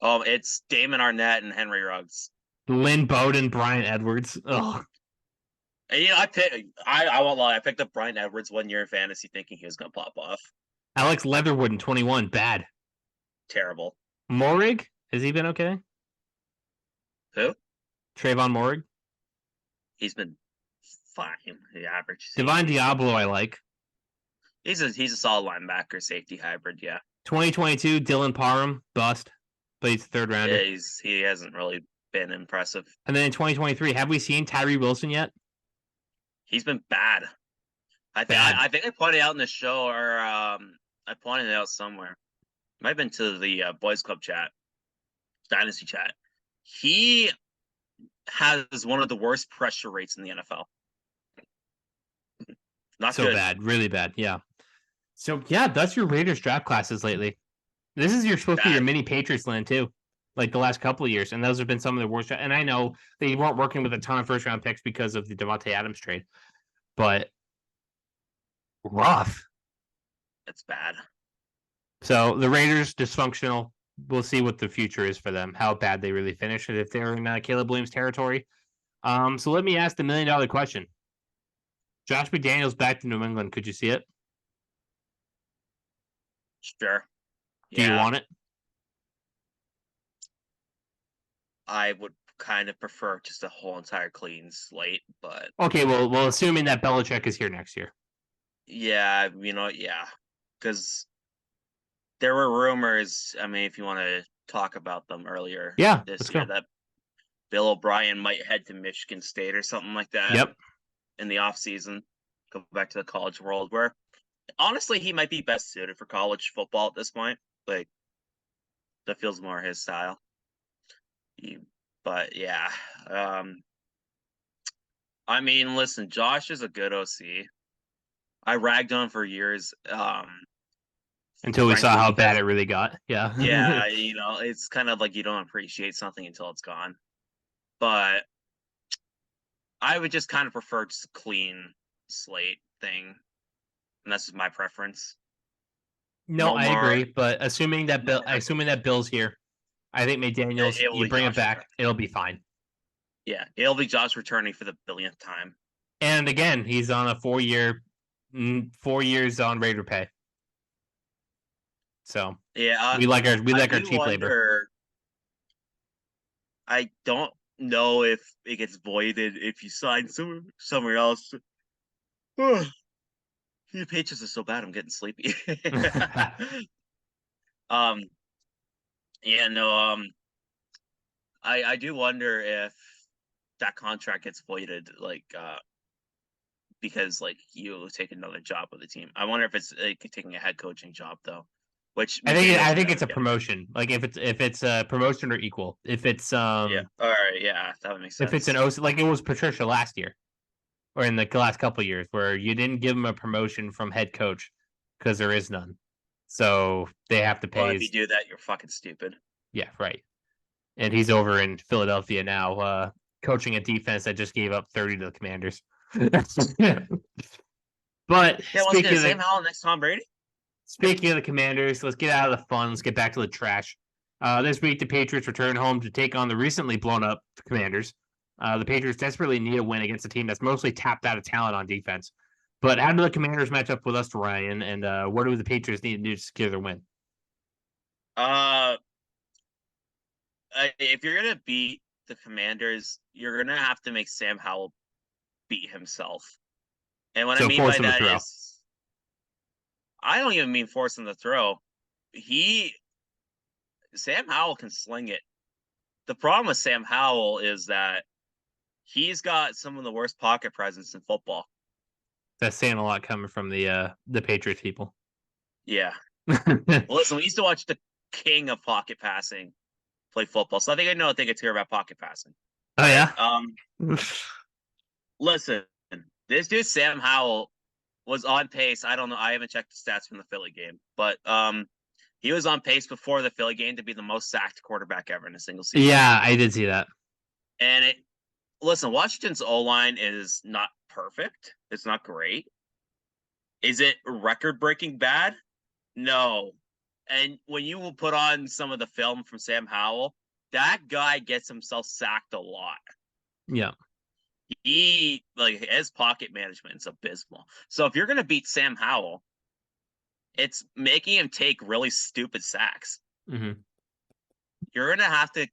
Oh, it's Damon Arnett and Henry Ruggs. Lynn Bowden, Brian Edwards. Ugh. And, I won't lie. I picked up Brian Edwards one year in fantasy thinking he was going to pop off. Alex Leatherwood in 21. Bad. Terrible. Morig? Has he been okay? Who? Trayvon Morig? He's been fine. The average. Divine Diablo, I like. He's a solid linebacker, safety hybrid, yeah. 2022, Dylan Parham, bust. But he's third rounder. Yeah, he hasn't really been impressive. And then in 2023, have we seen Tyree Wilson yet? He's been bad. I think I pointed out in the show, or I pointed it out somewhere. Might have been to the Boys Club chat, Dynasty chat. He has one of the worst pressure rates in the NFL. Not so good. Bad, really bad. Yeah. So yeah, that's your Raiders draft classes lately. This is supposed to be your mini Patriots land too, like the last couple of years, and those have been some of the worst. And I know they weren't working with a ton of first round picks because of the Devontae Adams trade, but rough. It's bad. So the Raiders dysfunctional. We'll see what the future is for them, how bad they really finish it if they're in Caleb Williams territory. So let me ask the $1 million question. Josh McDaniels back to New England. Could you see it? Sure. Do you want it? I would kind of prefer just a whole entire clean slate, but okay. Well, assuming that Belichick is here next year. Yeah, because there were rumors. I mean, if you want to talk about them earlier, this year that Bill O'Brien might head to Michigan State or something like that. Yep. In the offseason, go back to the college world, where honestly he might be best suited for college football at this point. Like that feels more his style. But yeah, I mean, listen, Josh is a good OC. I ragged on for years. Until we saw how bad it really got. Yeah. Yeah, it's kind of like you don't appreciate something until it's gone. But I would just kind of prefer just a clean slate thing. And that's just my preference. No, I agree. But assuming that Bill's here, I think McDaniels, you bring it back, it'll be fine. Yeah, it'll be Josh returning for the billionth time. And again, he's on a 4 years on Raider pay. So yeah, we like our cheap labor. I don't know if it gets voided if you sign somewhere else. The Patriots are so bad, I'm getting sleepy. I do wonder if that contract gets voided, because you take another job with the team. I wonder if it's taking a head coaching job though. Which I think it's a promotion. Like if it's a promotion or equal. If it's all right, that would make sense. If it's an OC, like it was Patricia last year, or in the last couple of years, where you didn't give him a promotion from head coach because there is none, so they have to pay. Well, if you do that, you're fucking stupid. Yeah, right. And he's over in Philadelphia now, coaching a defense that just gave up 30 to the Commanders. But speaking of Sam Howell next Tom Brady. Speaking of the Commanders, let's get out of the fun. Let's get back to the trash. This week, the Patriots return home to take on the recently blown up Commanders. The Patriots desperately need a win against a team that's mostly tapped out of talent on defense. But how do the Commanders match up with us, Ryan? And what do the Patriots need to do to secure their win? If you're gonna beat the Commanders, you're gonna have to make Sam Howell beat himself. And what I mean by that is, I don't even mean force him to throw. Sam Howell can sling it. The problem with Sam Howell is that he's got some of the worst pocket presence in football. That's saying a lot coming from the Patriots people. Yeah. Listen, we used to watch the king of pocket passing play football, so I think I know a thing or two about pocket passing. Oh yeah. Listen, this dude Sam Howell was on pace. I don't know. I haven't checked the stats from the Philly game, but he was on pace before the Philly game to be the most sacked quarterback ever in a single season. Yeah, I did see that. And listen, Washington's O-line is not perfect. It's not great. Is it record-breaking bad? No. And when you will put on some of the film from Sam Howell, that guy gets himself sacked a lot. Yeah. His pocket management is abysmal. So if you're going to beat Sam Howell, it's making him take really stupid sacks. Mm-hmm. You're going to have to,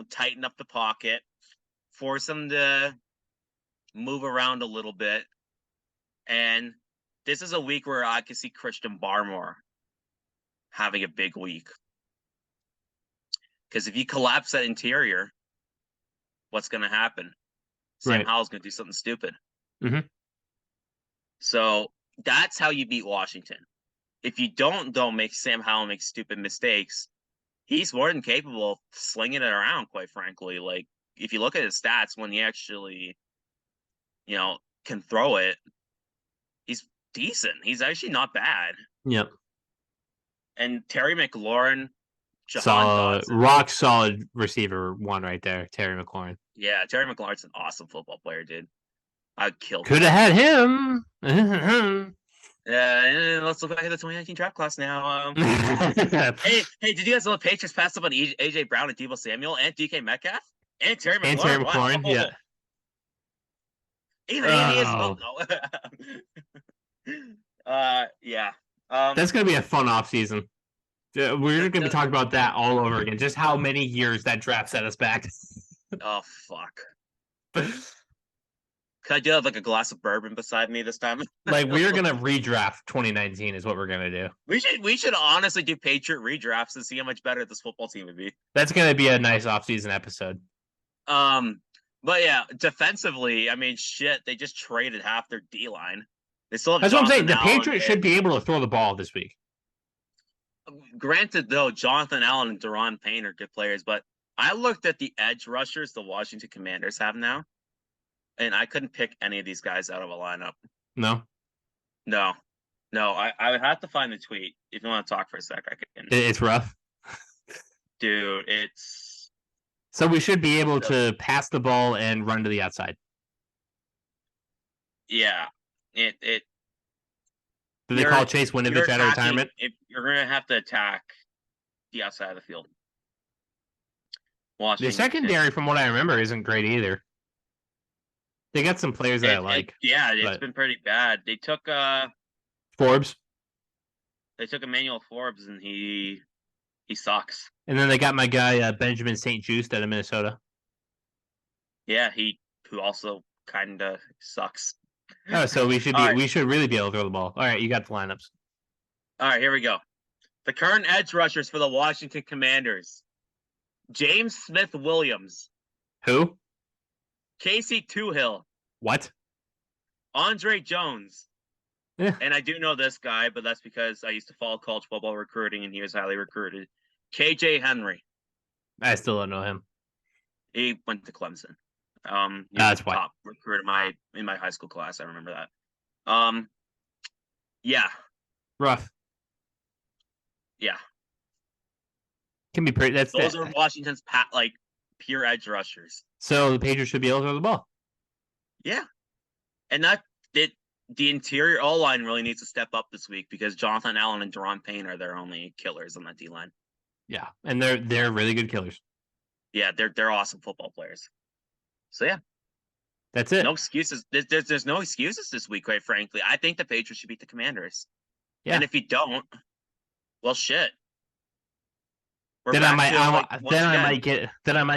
tighten up the pocket, force him to move around a little bit. And this is a week where I could see Christian Barmore having a big week. Because if you collapse that interior, what's going to happen? Sam Howell's going to do something stupid. Mm-hmm. So that's how you beat Washington. If you don't make Sam Howell make stupid mistakes, he's more than capable of slinging it around, quite frankly. Like, if you look at his stats when he actually, can throw it, he's decent. He's actually not bad. Yep. And Terry McLaurin, Jahan Solid, Dodson. rock solid receiver one right there, Terry McLaurin. Yeah, Terry McLaurin's an awesome football player, dude. I'd kill Could him. have had him. Yeah, let's look back at the 2019 draft class now. Hey, did you guys know the Patriots passed up on AJ Brown and Deebo Samuel and DK Metcalf and Terry McLaurin? And Terry McLaurin, wow. yeah. Even he is. Oh. No. Yeah. That's gonna be a fun offseason. We're gonna be talking about that all over again. Just how many years that draft set us back. Oh fuck. Could I do have like a glass of bourbon beside me this time? Like we're gonna redraft 2019 is what we're gonna do. We should honestly do Patriot redrafts and see how much better this football team would be. That's gonna be a nice offseason episode. But yeah, defensively, I mean, shit, they just traded half their D line. They still have. That's what I'm saying. The Jonathan Allen Patriots should be able to throw the ball this week. Granted, though, Jonathan Allen and Deron Payne are good players, but I looked at the edge rushers the Washington Commanders have now, and I couldn't pick any of these guys out of a lineup. No. I would have to find the tweet. If you want to talk for a sec, I can. It's rough. Dude, it's. So we should be able to pass the ball and run to the outside. Yeah. It. Do they call Chase Winovich out of retirement? You're going to have to attack the outside of the field. The secondary, from what I remember, isn't great either. They got some players that I like. It's been pretty bad. They took Forbes. They took Emmanuel Forbes, and he sucks. And then they got my guy Benjamin St. Just out of Minnesota. Yeah, who also kind of sucks. Oh, so we should really be able to throw the ball. All right, you got the lineups. All right, here we go. The current edge rushers for the Washington Commanders: James Smith-Williams. Who? Casey Toohill. What? Andre Jones. Yeah. And I do know this guy, but that's because I used to follow college football recruiting, and he was highly recruited. KJ Henry. I still don't know him. He went to Clemson. That's why. Top recruit in my high school class. I remember that. Yeah. Rough. Yeah. Can be pretty. Those are Washington's pure edge rushers. So the Patriots should be able to throw the ball. Yeah, and the interior O line really needs to step up this week because Jonathan Allen and Deron Payne are their only killers on that D line. Yeah, and they're really good killers. Yeah, they're awesome football players. So yeah, that's it. No excuses. There's no excuses this week, quite frankly. I think the Patriots should beat the Commanders. Yeah, and if you don't, well, shit. Then I might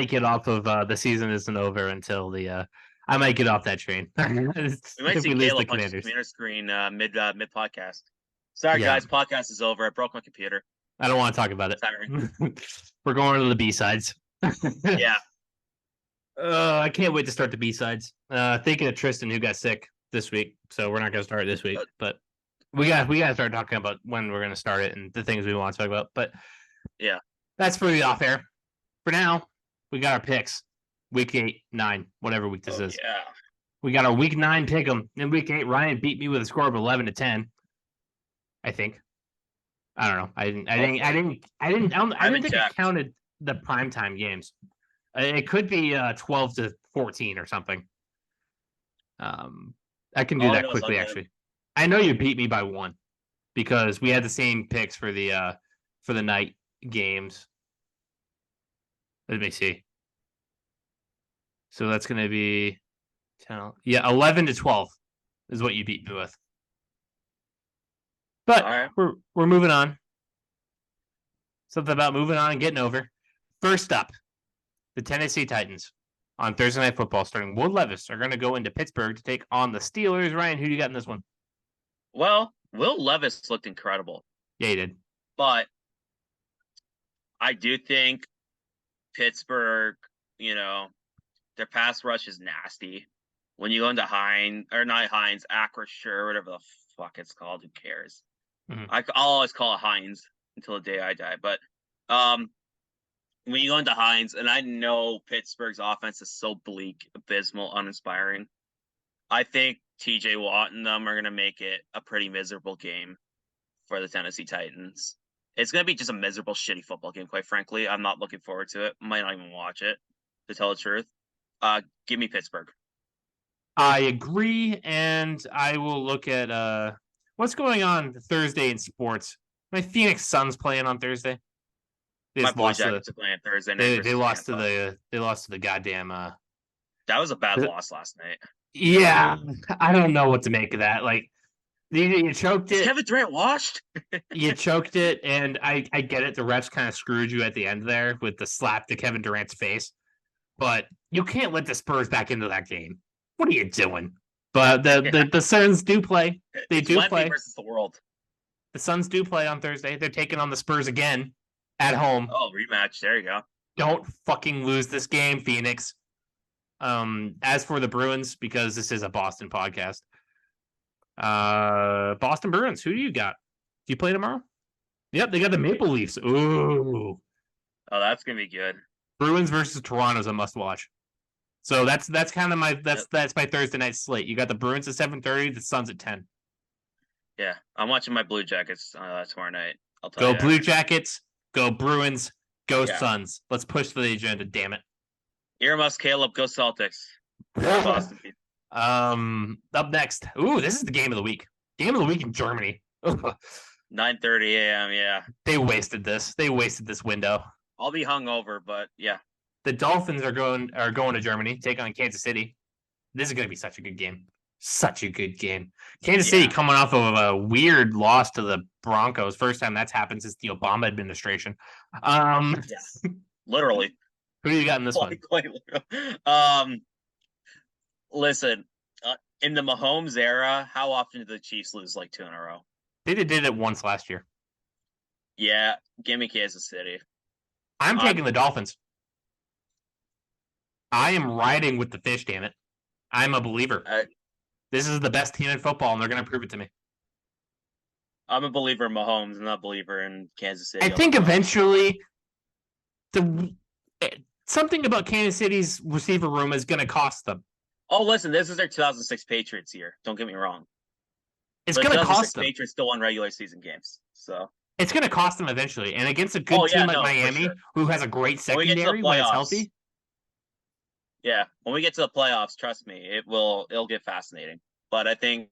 get off of the season isn't over until the I might get off that train. We might see Kaleb punch the computer screen mid podcast. Sorry guys, podcast is over. I broke my computer. I don't want to talk about it. Sorry. We're going to the B-sides. Yeah. I can't wait to start the B-sides. Thinking of Tristan who got sick this week, so we're not going to start it this week. But we got to start talking about when we're going to start it and the things we want to talk about. But yeah, that's for the off air. For now, we got our picks. Week 8, 9, whatever week this is. Yeah. We got our week 9 pick 'em. In week 8, Ryan beat me with a score of 11-10. I think. I don't know. I didn't think I counted the primetime games. It could be 12-14 or something. I can do that quickly, actually. I know you beat me by 1 because we had the same picks for the night games. Let me see. So that's going to be 11-12 is what you beat me with. But right. we're moving on. Something about moving on and getting over. First up, the Tennessee Titans on Thursday Night Football, starting Will Levis, are going to go into Pittsburgh to take on the Steelers. Ryan, who do you got in this one? Well, Will Levis looked incredible. Yeah, he did. But I do think Pittsburgh, their pass rush is nasty. When you go into Acrisure, whatever the fuck it's called, who cares? Mm-hmm. I'll always call it Hines until the day I die. But when you go into Hines, and I know Pittsburgh's offense is so bleak, abysmal, uninspiring, I think TJ Watt and them are going to make it a pretty miserable game for the Tennessee Titans. It's going to be just a miserable, shitty football game, quite frankly. I'm not looking forward to it. Might not even watch it, to tell the truth. Give me Pittsburgh. I agree, and I will look at what's going on Thursday in sports. My Phoenix Suns playing on Thursday. My Blue Jackets are playing Thursday night. They lost to the goddamn. That was a bad loss last night. Yeah, I don't know what to make of that. Like, you choked it. Is Kevin Durant washed? You choked it, and I get it. The refs kind of screwed you at the end there with the slap to Kevin Durant's face, but you can't let the Spurs back into that game. What are you doing? But the Suns do play. They do play versus the world. The Suns do play on Thursday. They're taking on the Spurs again at home. Oh, rematch. There you go. Don't fucking lose this game, Phoenix. As for the Bruins, because this is a Boston podcast, Boston Bruins, who do you got? Do you play tomorrow? Yep, they got the Maple Leafs. Ooh. Oh, that's gonna be good. Bruins versus Toronto is a must watch. So that's kind of my that's my Thursday night slate. You got the Bruins at 7:30, the Suns at 10. Yeah, I'm watching my Blue Jackets tomorrow night. I'll tell you. Go Blue Jackets, go Bruins, go Suns. Let's push for the agenda, damn it. Earmuffs, Kaleb, go Celtics. Boston. Up next. Ooh, this is the game of the week. Game of the week in Germany. 9:30 a.m. Yeah. They wasted this. They wasted this window. I'll be hungover, but yeah. The Dolphins are going to Germany, take on Kansas City. This is going to be such a good game. Such a good game. Kansas City coming off of a weird loss to the Broncos. First time that's happened since the Obama administration. Literally. Who do you got in this one? Listen, in the Mahomes era, how often did the Chiefs lose like 2 in a row? They did it once last year. Yeah, give me Kansas City. I'm taking the Dolphins. I am riding with the fish, damn it. I'm a believer. This is the best team in football, and they're going to prove it to me. I'm a believer in Mahomes. I'm not a believer in Kansas City. I think eventually something about Kansas City's receiver room is going to cost them. Oh, listen, this is their 2006 Patriots year. Don't get me wrong. It's going to cost them. Patriots still won regular season games, so it's going to cost them eventually. And against a good team like Miami, who has a great secondary when it's healthy. Yeah, when we get to the playoffs, trust me, it'll get fascinating. But I think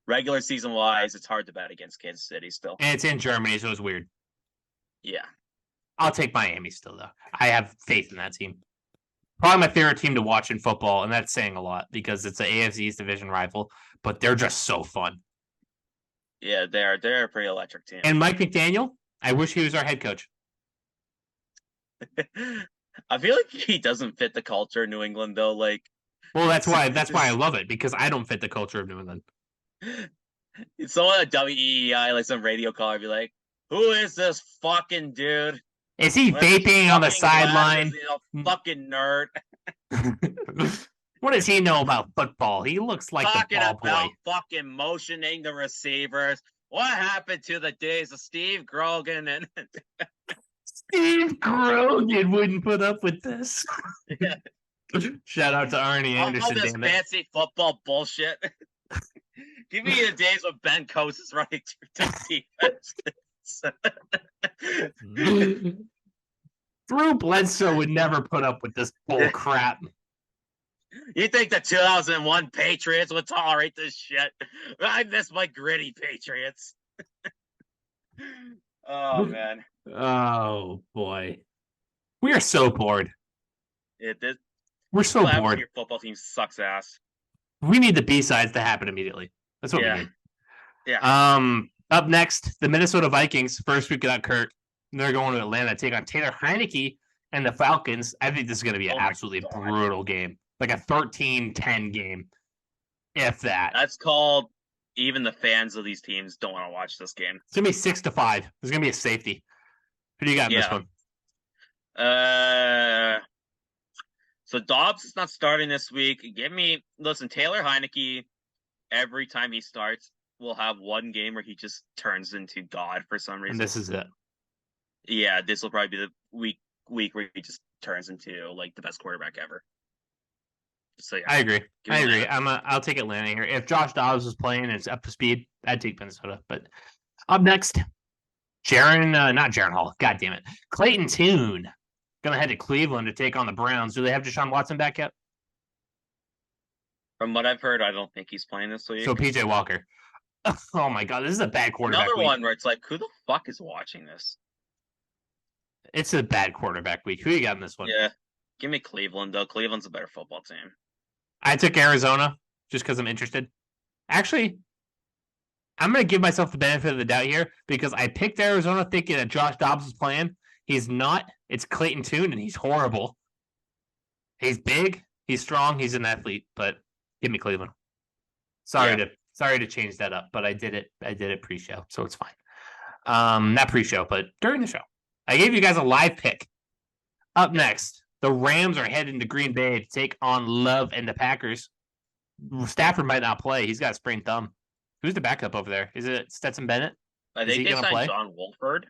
regular season wise, it's hard to bet against Kansas City still. And it's in Germany, so it's weird. Yeah. I'll take Miami still, though. I have faith in that team. Probably my favorite team to watch in football, and that's saying a lot because it's the AFC East division rival, but they're just so fun. Yeah, they're a pretty electric team. And Mike McDaniel, I wish he was our head coach. I feel like he doesn't fit the culture of New England, though. Like, well, that's why I love it, because I don't fit the culture of New England. Someone at WEEI, like some radio caller, be like, "Who is this fucking dude? Is he vaping on the sideline? Fucking nerd." What does he know about football? He looks like talking the ball about boy. Fucking motioning the receivers. What happened to the days of Steve Grogan and Steve Grogan wouldn't put up with this. Yeah. Shout out to Arnie Anderson. All this fancy football bullshit. Give me the days when Ben Coates is running through defense. Drew Bledsoe would never put up with this bull crap. You think the 2001 Patriots would tolerate this shit? I miss my gritty Patriots. Oh, man. Oh, boy. We are so bored. We're so bored. Your football team sucks ass. We need the B-sides to happen immediately. That's what we need. Yeah. Up next, the Minnesota Vikings. First week got Kurt. They're going to Atlanta to take on Taylor Heineke and the Falcons. I think this is going to be an absolutely brutal game. Like a 13-10 game, if that. That's called even the fans of these teams don't want to watch this game. It's going to be 6-5. There's going to be a safety. Who do you got in this one? So Dobbs is not starting this week. Listen, Taylor Heineke, every time he starts, will have one game where he just turns into God for some reason. And this is it. Yeah, this will probably be the week where he just turns into like the best quarterback ever. So yeah, I agree. give me I agree. Atlanta. I'll take Atlanta here. If Josh Dobbs was playing and it's up to speed, I'd take Minnesota. But up next, not Jaron Hall. God damn it. Clayton Tune gonna head to Cleveland to take on the Browns. Do they have Deshaun Watson back yet? From what I've heard, I don't think he's playing this So week. PJ Walker. Oh my god, this is a bad quarterback Another week. one where it's like, who the fuck is watching this? It's a bad quarterback week. Who you got in this one? Yeah, give me Cleveland though. Cleveland's a better football team. I took Arizona just because I'm interested. Actually, I'm going to give myself the benefit of the doubt here because I picked Arizona thinking that Josh Dobbs was playing. He's not. It's Clayton Tune, and he's horrible. He's big. He's strong. He's an athlete. But give me Cleveland. Sorry to change that up, but I did it. I did it pre-show, so it's fine. Not pre-show, but during the show. I gave you guys a live pick. Up next, the Rams are heading to Green Bay to take on Love and the Packers. Stafford might not play. He's got a sprained thumb. Who's the backup over there? Is it Stetson Bennett? I think they signed John Wolford.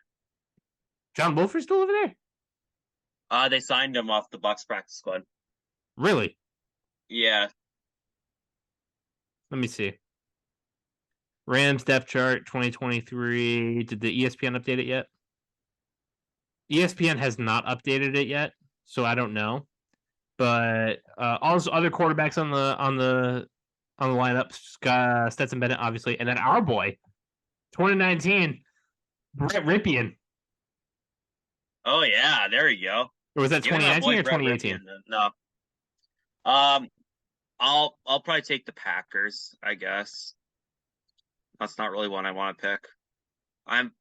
John Wolford's still over there? They signed him off the Bucs practice squad. Really? Yeah. Let me see. Rams depth chart 2023. Did the ESPN update it yet? ESPN has not updated it yet, so I don't know. But also other quarterbacks on the lineup, Stetson Bennett, obviously, and then our boy, 2019, Brett Ripien. Oh yeah, there you go. Or was that 2019 or 2018? No. I'll probably take the Packers, I guess. That's not really one I want to pick. I'm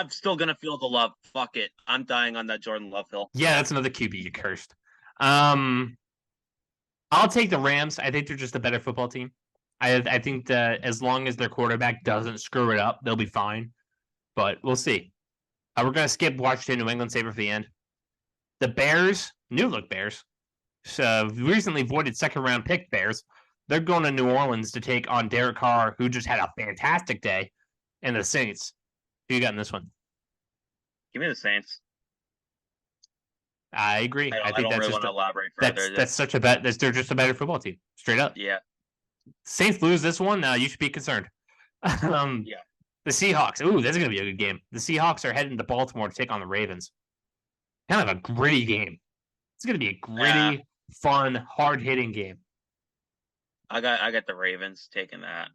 still gonna feel the love. Fuck it. I'm dying on that Jordan Love hill. Yeah, that's another QB you cursed. I'll take the Rams. I think they're just a better football team. I think that as long as their quarterback doesn't screw it up, they'll be fine. But we'll see. We're gonna skip Washington, New England, save it for the end. The Bears, new look Bears, recently voided second round pick Bears. They're going to New Orleans to take on Derek Carr, who just had a fantastic day, and the Saints. Who you got in this one? Give me the Saints. I agree. I think don't that's really just want to elaborate further. That's such a bet. They're just a better football team, straight up. Yeah. Saints lose this one. You should be concerned. Yeah. The Seahawks. Ooh, that's going to be a good game. The Seahawks are heading to Baltimore to take on the Ravens. Kind of a gritty game. It's going to be a gritty, fun, hard-hitting game. I got the Ravens taking that.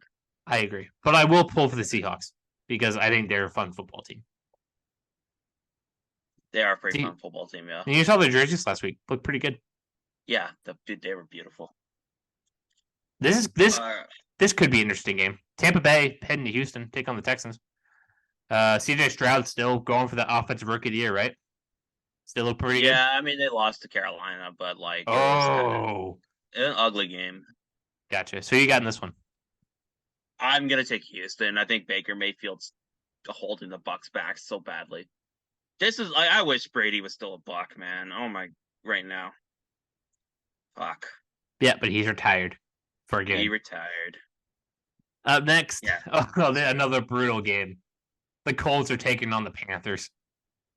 I agree. But I will pull for the Seahawks because I think they're a fun football team. They are a pretty fun football team, yeah. And you saw their jerseys last week. Looked pretty good. Yeah, they were beautiful. This could be an interesting game. Tampa Bay heading to Houston, take on the Texans. CJ Stroud still going for the offensive rookie of the year, right? Still look pretty good. Yeah, I mean they lost to Carolina, but like it was an ugly game. Gotcha. So you got in this one? I'm gonna take Houston. I think Baker Mayfield's holding the Bucs back so badly. This is I wish Brady was still a Buck, man. Oh my, right now. Fuck. Yeah, but he's retired for good. He retired. Up next, yeah. Another brutal game. The Colts are taking on the Panthers.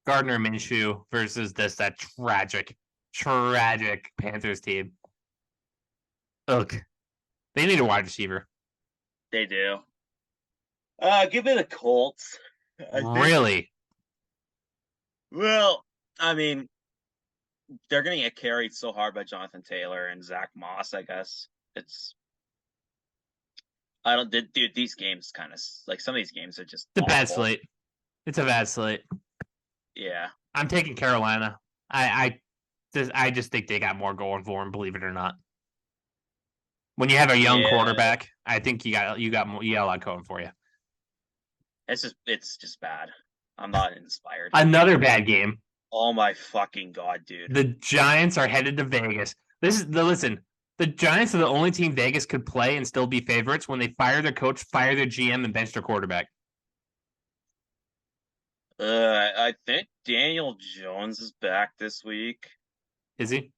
Gardner Minshew versus that tragic Panthers team. Look, they need a wide receiver. They do. Give me the Colts. Really? Well, I mean, they're going to get carried so hard by Jonathan Taylor and Zach Moss, I guess. Dude, these games kind of, like, some of these games are just It's a bad slate. It's a bad slate. Yeah. I'm taking Carolina. I just think they got more going for them, believe it or not. When you have a young quarterback, I think you got a lot going for you. It's just bad. I'm not inspired. Another bad game. Oh my fucking god, dude. The Giants are headed to Vegas. Listen. The Giants are the only team Vegas could play and still be favorites when they fire their coach, fire their GM, and bench their quarterback. I think Daniel Jones is back this week. Is he?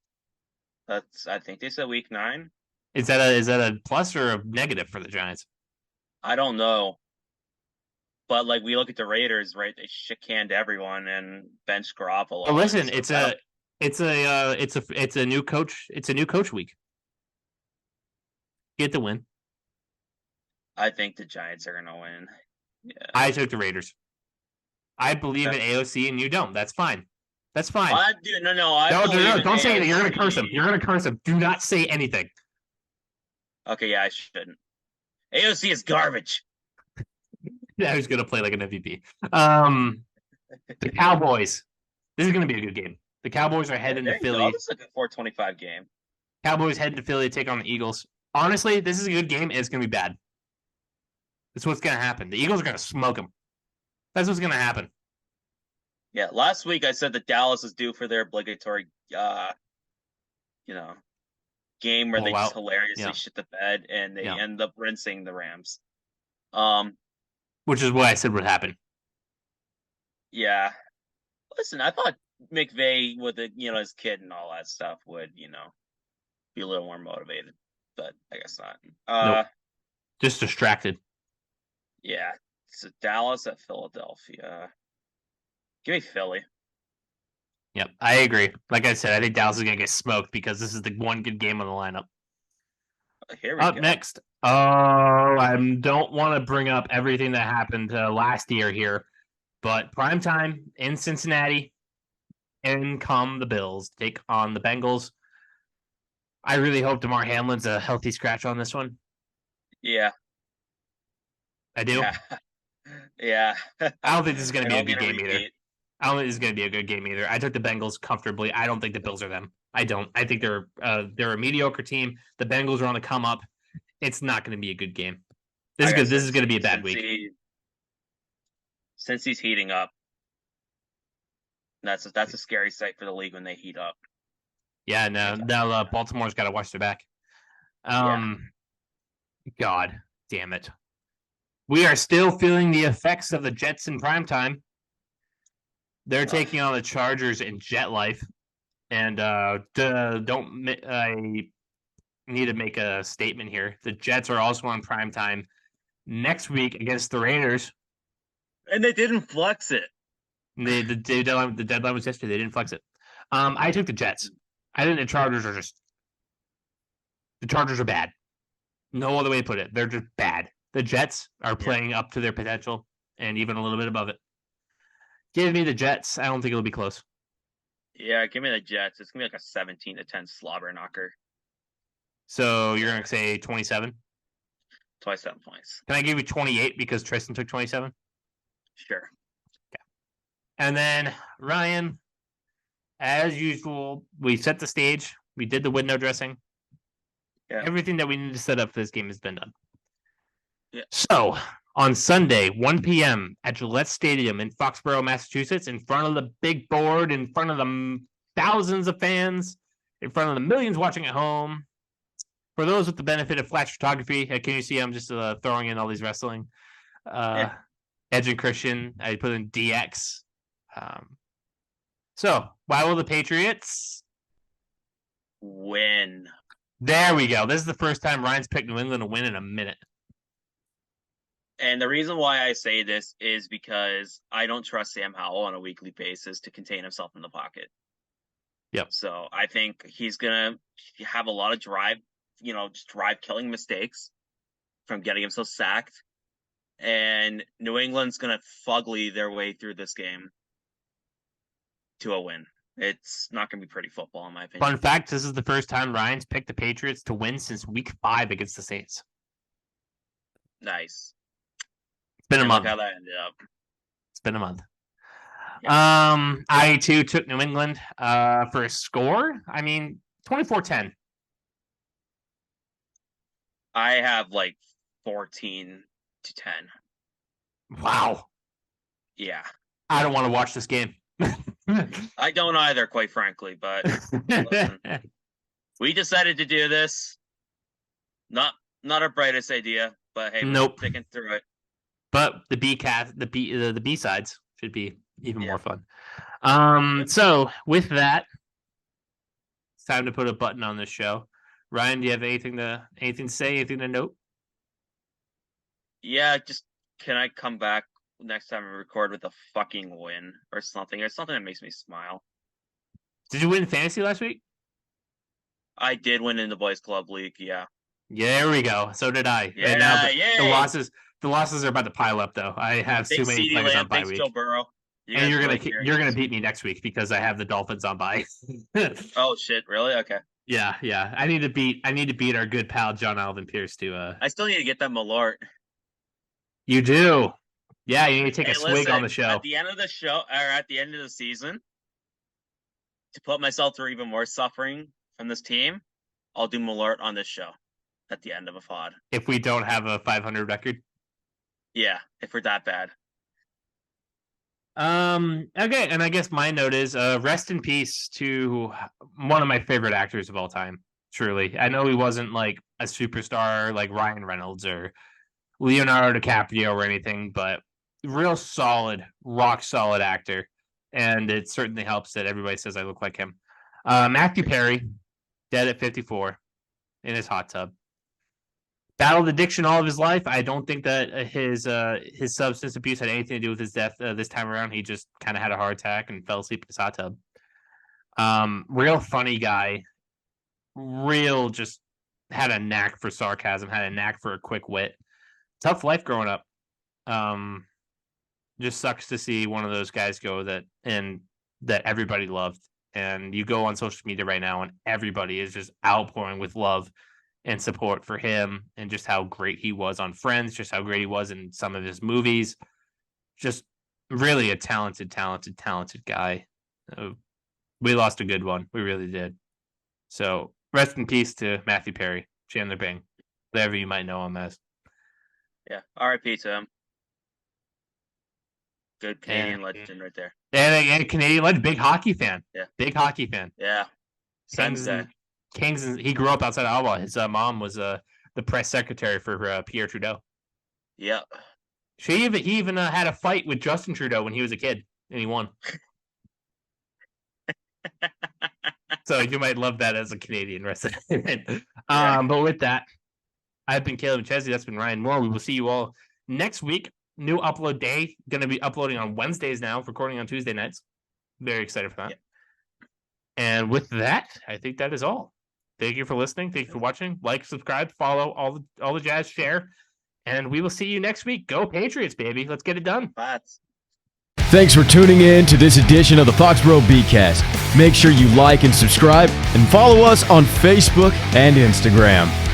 I think they said week 9. Is that a plus or a negative for the Giants? I don't know. But like we look at the Raiders, right? They shit-canned everyone and bench Garoppolo. Well, listen, it's a new coach. It's a new coach week. Get the win. I think the Giants are going to win. Yeah. I took the Raiders. I believe in AOC and you don't. That's fine. That's fine. I do. No. I No, believe in don't say anything. You're going to AOC. curse him. You're going to curse him. Do not say anything. Okay, yeah, I shouldn't. AOC is garbage. Yeah, who's going to play like an MVP? The Cowboys. This is going to be a good game. The Cowboys are heading to Philly. This is like a 425 game. Cowboys heading to Philly to take on the Eagles. Honestly, this is a good game. It's going to be bad. That's what's going to happen. The Eagles are going to smoke them. That's what's going to happen. Yeah, last week I said that Dallas is due for their obligatory, game where they just hilariously shit the bed and they end up rinsing the Rams. Which is what I said would happen. Yeah. Listen, I thought McVay with his kid and all that stuff would, be a little more motivated, but I guess not. Nope. Just distracted. Yeah. So Dallas at Philadelphia. Give me Philly. Yep, I agree. Like I said, I think Dallas is going to get smoked because this is the one good game on the lineup. Here we go. Up next. Oh, I don't want to bring up everything that happened last year here, but primetime in Cincinnati, in come the Bills to take on the Bengals. I really hope DeMar Hamlin's a healthy scratch on this one. Yeah. I do. Yeah. I don't think this is going to be a good game either. I don't think this is going to be a good game either. I took the Bengals comfortably. I don't think the Bills are them. I don't. I think they're a mediocre team. The Bengals are on the come up. It's not going to be a good game. This is going to be a bad week. Since he's heating up, that's a scary sight for the league when they heat up. Yeah, now Baltimore's got to watch their back. God damn it. We are still feeling the effects of the Jets in primetime. They're taking on the Chargers in Jet Life. And I need to make a statement here. The Jets are also on primetime next week against the Raiders. And they didn't flex it. The deadline was yesterday. They didn't flex it. I took the Jets. I think the Chargers are bad. No other way to put it. They're just bad. The Jets are playing up to their potential and even a little bit above it. Give me the Jets. I don't think it'll be close. Yeah, give me the Jets. It's going to be like a 17-10 slobber knocker. So you're going to say 27? 27 points. Can I give you 28 because Tristan took 27? Sure. Okay. And then, Ryan, as usual, we set the stage. We did the window dressing. Yeah. Everything that we need to set up for this game has been done. Yeah. So, on Sunday, 1 p.m. at Gillette Stadium in Foxboro, Massachusetts, in front of the big board, in front of the thousands of fans, in front of the millions watching at home. For those with the benefit of flash photography, can you see I'm just throwing in all these wrestling? Edge and Christian, I put in DX. So, why will the Patriots win? There we go. This is the first time Ryan's picked New England to win in a minute. And the reason why I say this is because I don't trust Sam Howell on a weekly basis to contain himself in the pocket. Yep. So I think he's going to have a lot of drive killing mistakes from getting himself sacked. And New England's going to fugly their way through this game to a win. It's not going to be pretty football, in my opinion. Fun fact, this is the first time Ryan's picked the Patriots to win since week 5 against the Saints. Nice. It's been a month. Look how that ended up. It's been a month. Yeah. I, too, took New England for a score. 24-10. I have 14-10. Wow. Yeah. I don't want to watch this game. I don't either, quite frankly, but listen, we decided to do this. Not our brightest idea, but hey, we're sticking through it. But the the B-sides should be even more fun. So with that, it's time to put a button on this show. Ryan, do you have anything to say, anything to note? Yeah, just can I come back next time we record with a fucking win or something that makes me smile. Did you win fantasy last week? I did win in the Boys Club League, yeah. Yeah, there we go. So did I. Yeah, and now yay. the losses are about to pile up though. I have Big too many CeeDee players on Lamb, bye thanks week. Joe Burrow. And you're gonna beat me next week because I have the Dolphins on bye. Oh shit, really? Okay. Yeah. I need to beat our good pal John Alvin Pierce to I still need to get that Malort. You do. Yeah, you need to take a swig on the show. At the end of the show, or at the end of the season, to put myself through even more suffering from this team, I'll do Malort on this show at the end of a pod. If we don't have a 500 record. Yeah, if we're that bad. Okay, and I guess my note is rest in peace to one of my favorite actors of all time. Truly. I know he wasn't like a superstar like Ryan Reynolds or Leonardo DiCaprio or anything, but real solid, rock solid actor. And it certainly helps that everybody says I look like him. Matthew Perry, dead at 54 in his hot tub. Battled addiction all of his life. I don't think that his substance abuse had anything to do with his death this time around. He just kind of had a heart attack and fell asleep in his hot tub. Real funny guy. Real just had a knack for sarcasm, had a knack for a quick wit. Tough life growing up. Just sucks to see one of those guys go that everybody loved. And you go on social media right now and everybody is just outpouring with love and support for him and just how great he was on Friends, just how great he was in some of his movies. Just really a talented guy. We lost a good one. We really did. So rest in peace to Matthew Perry, Chandler Bing, whatever you might know him as. Yeah, R.I.P. to him. Good Canadian legend right there. And Canadian legend, big hockey fan. Yeah. Big hockey fan. Yeah. Kings. He grew up outside Ottawa. His mom was the press secretary for Pierre Trudeau. Yeah. He even had a fight with Justin Trudeau when he was a kid, and he won. So you might love that as a Canadian resident. But with that, I've been Kaleb McChesney. That's been Ryan Moore. We will see you all next week. New upload day. Going to be uploading on Wednesdays now, recording on Tuesday nights. Very excited for that. Yeah. And with that, I think that is all. Thank you for listening. Thank you for watching. Like, subscribe, follow, all the jazz, share. And we will see you next week. Go Patriots, baby. Let's get it done. Bats. Thanks for tuning in to this edition of the Foxboro BeatCast. Make sure you like and subscribe and follow us on Facebook and Instagram.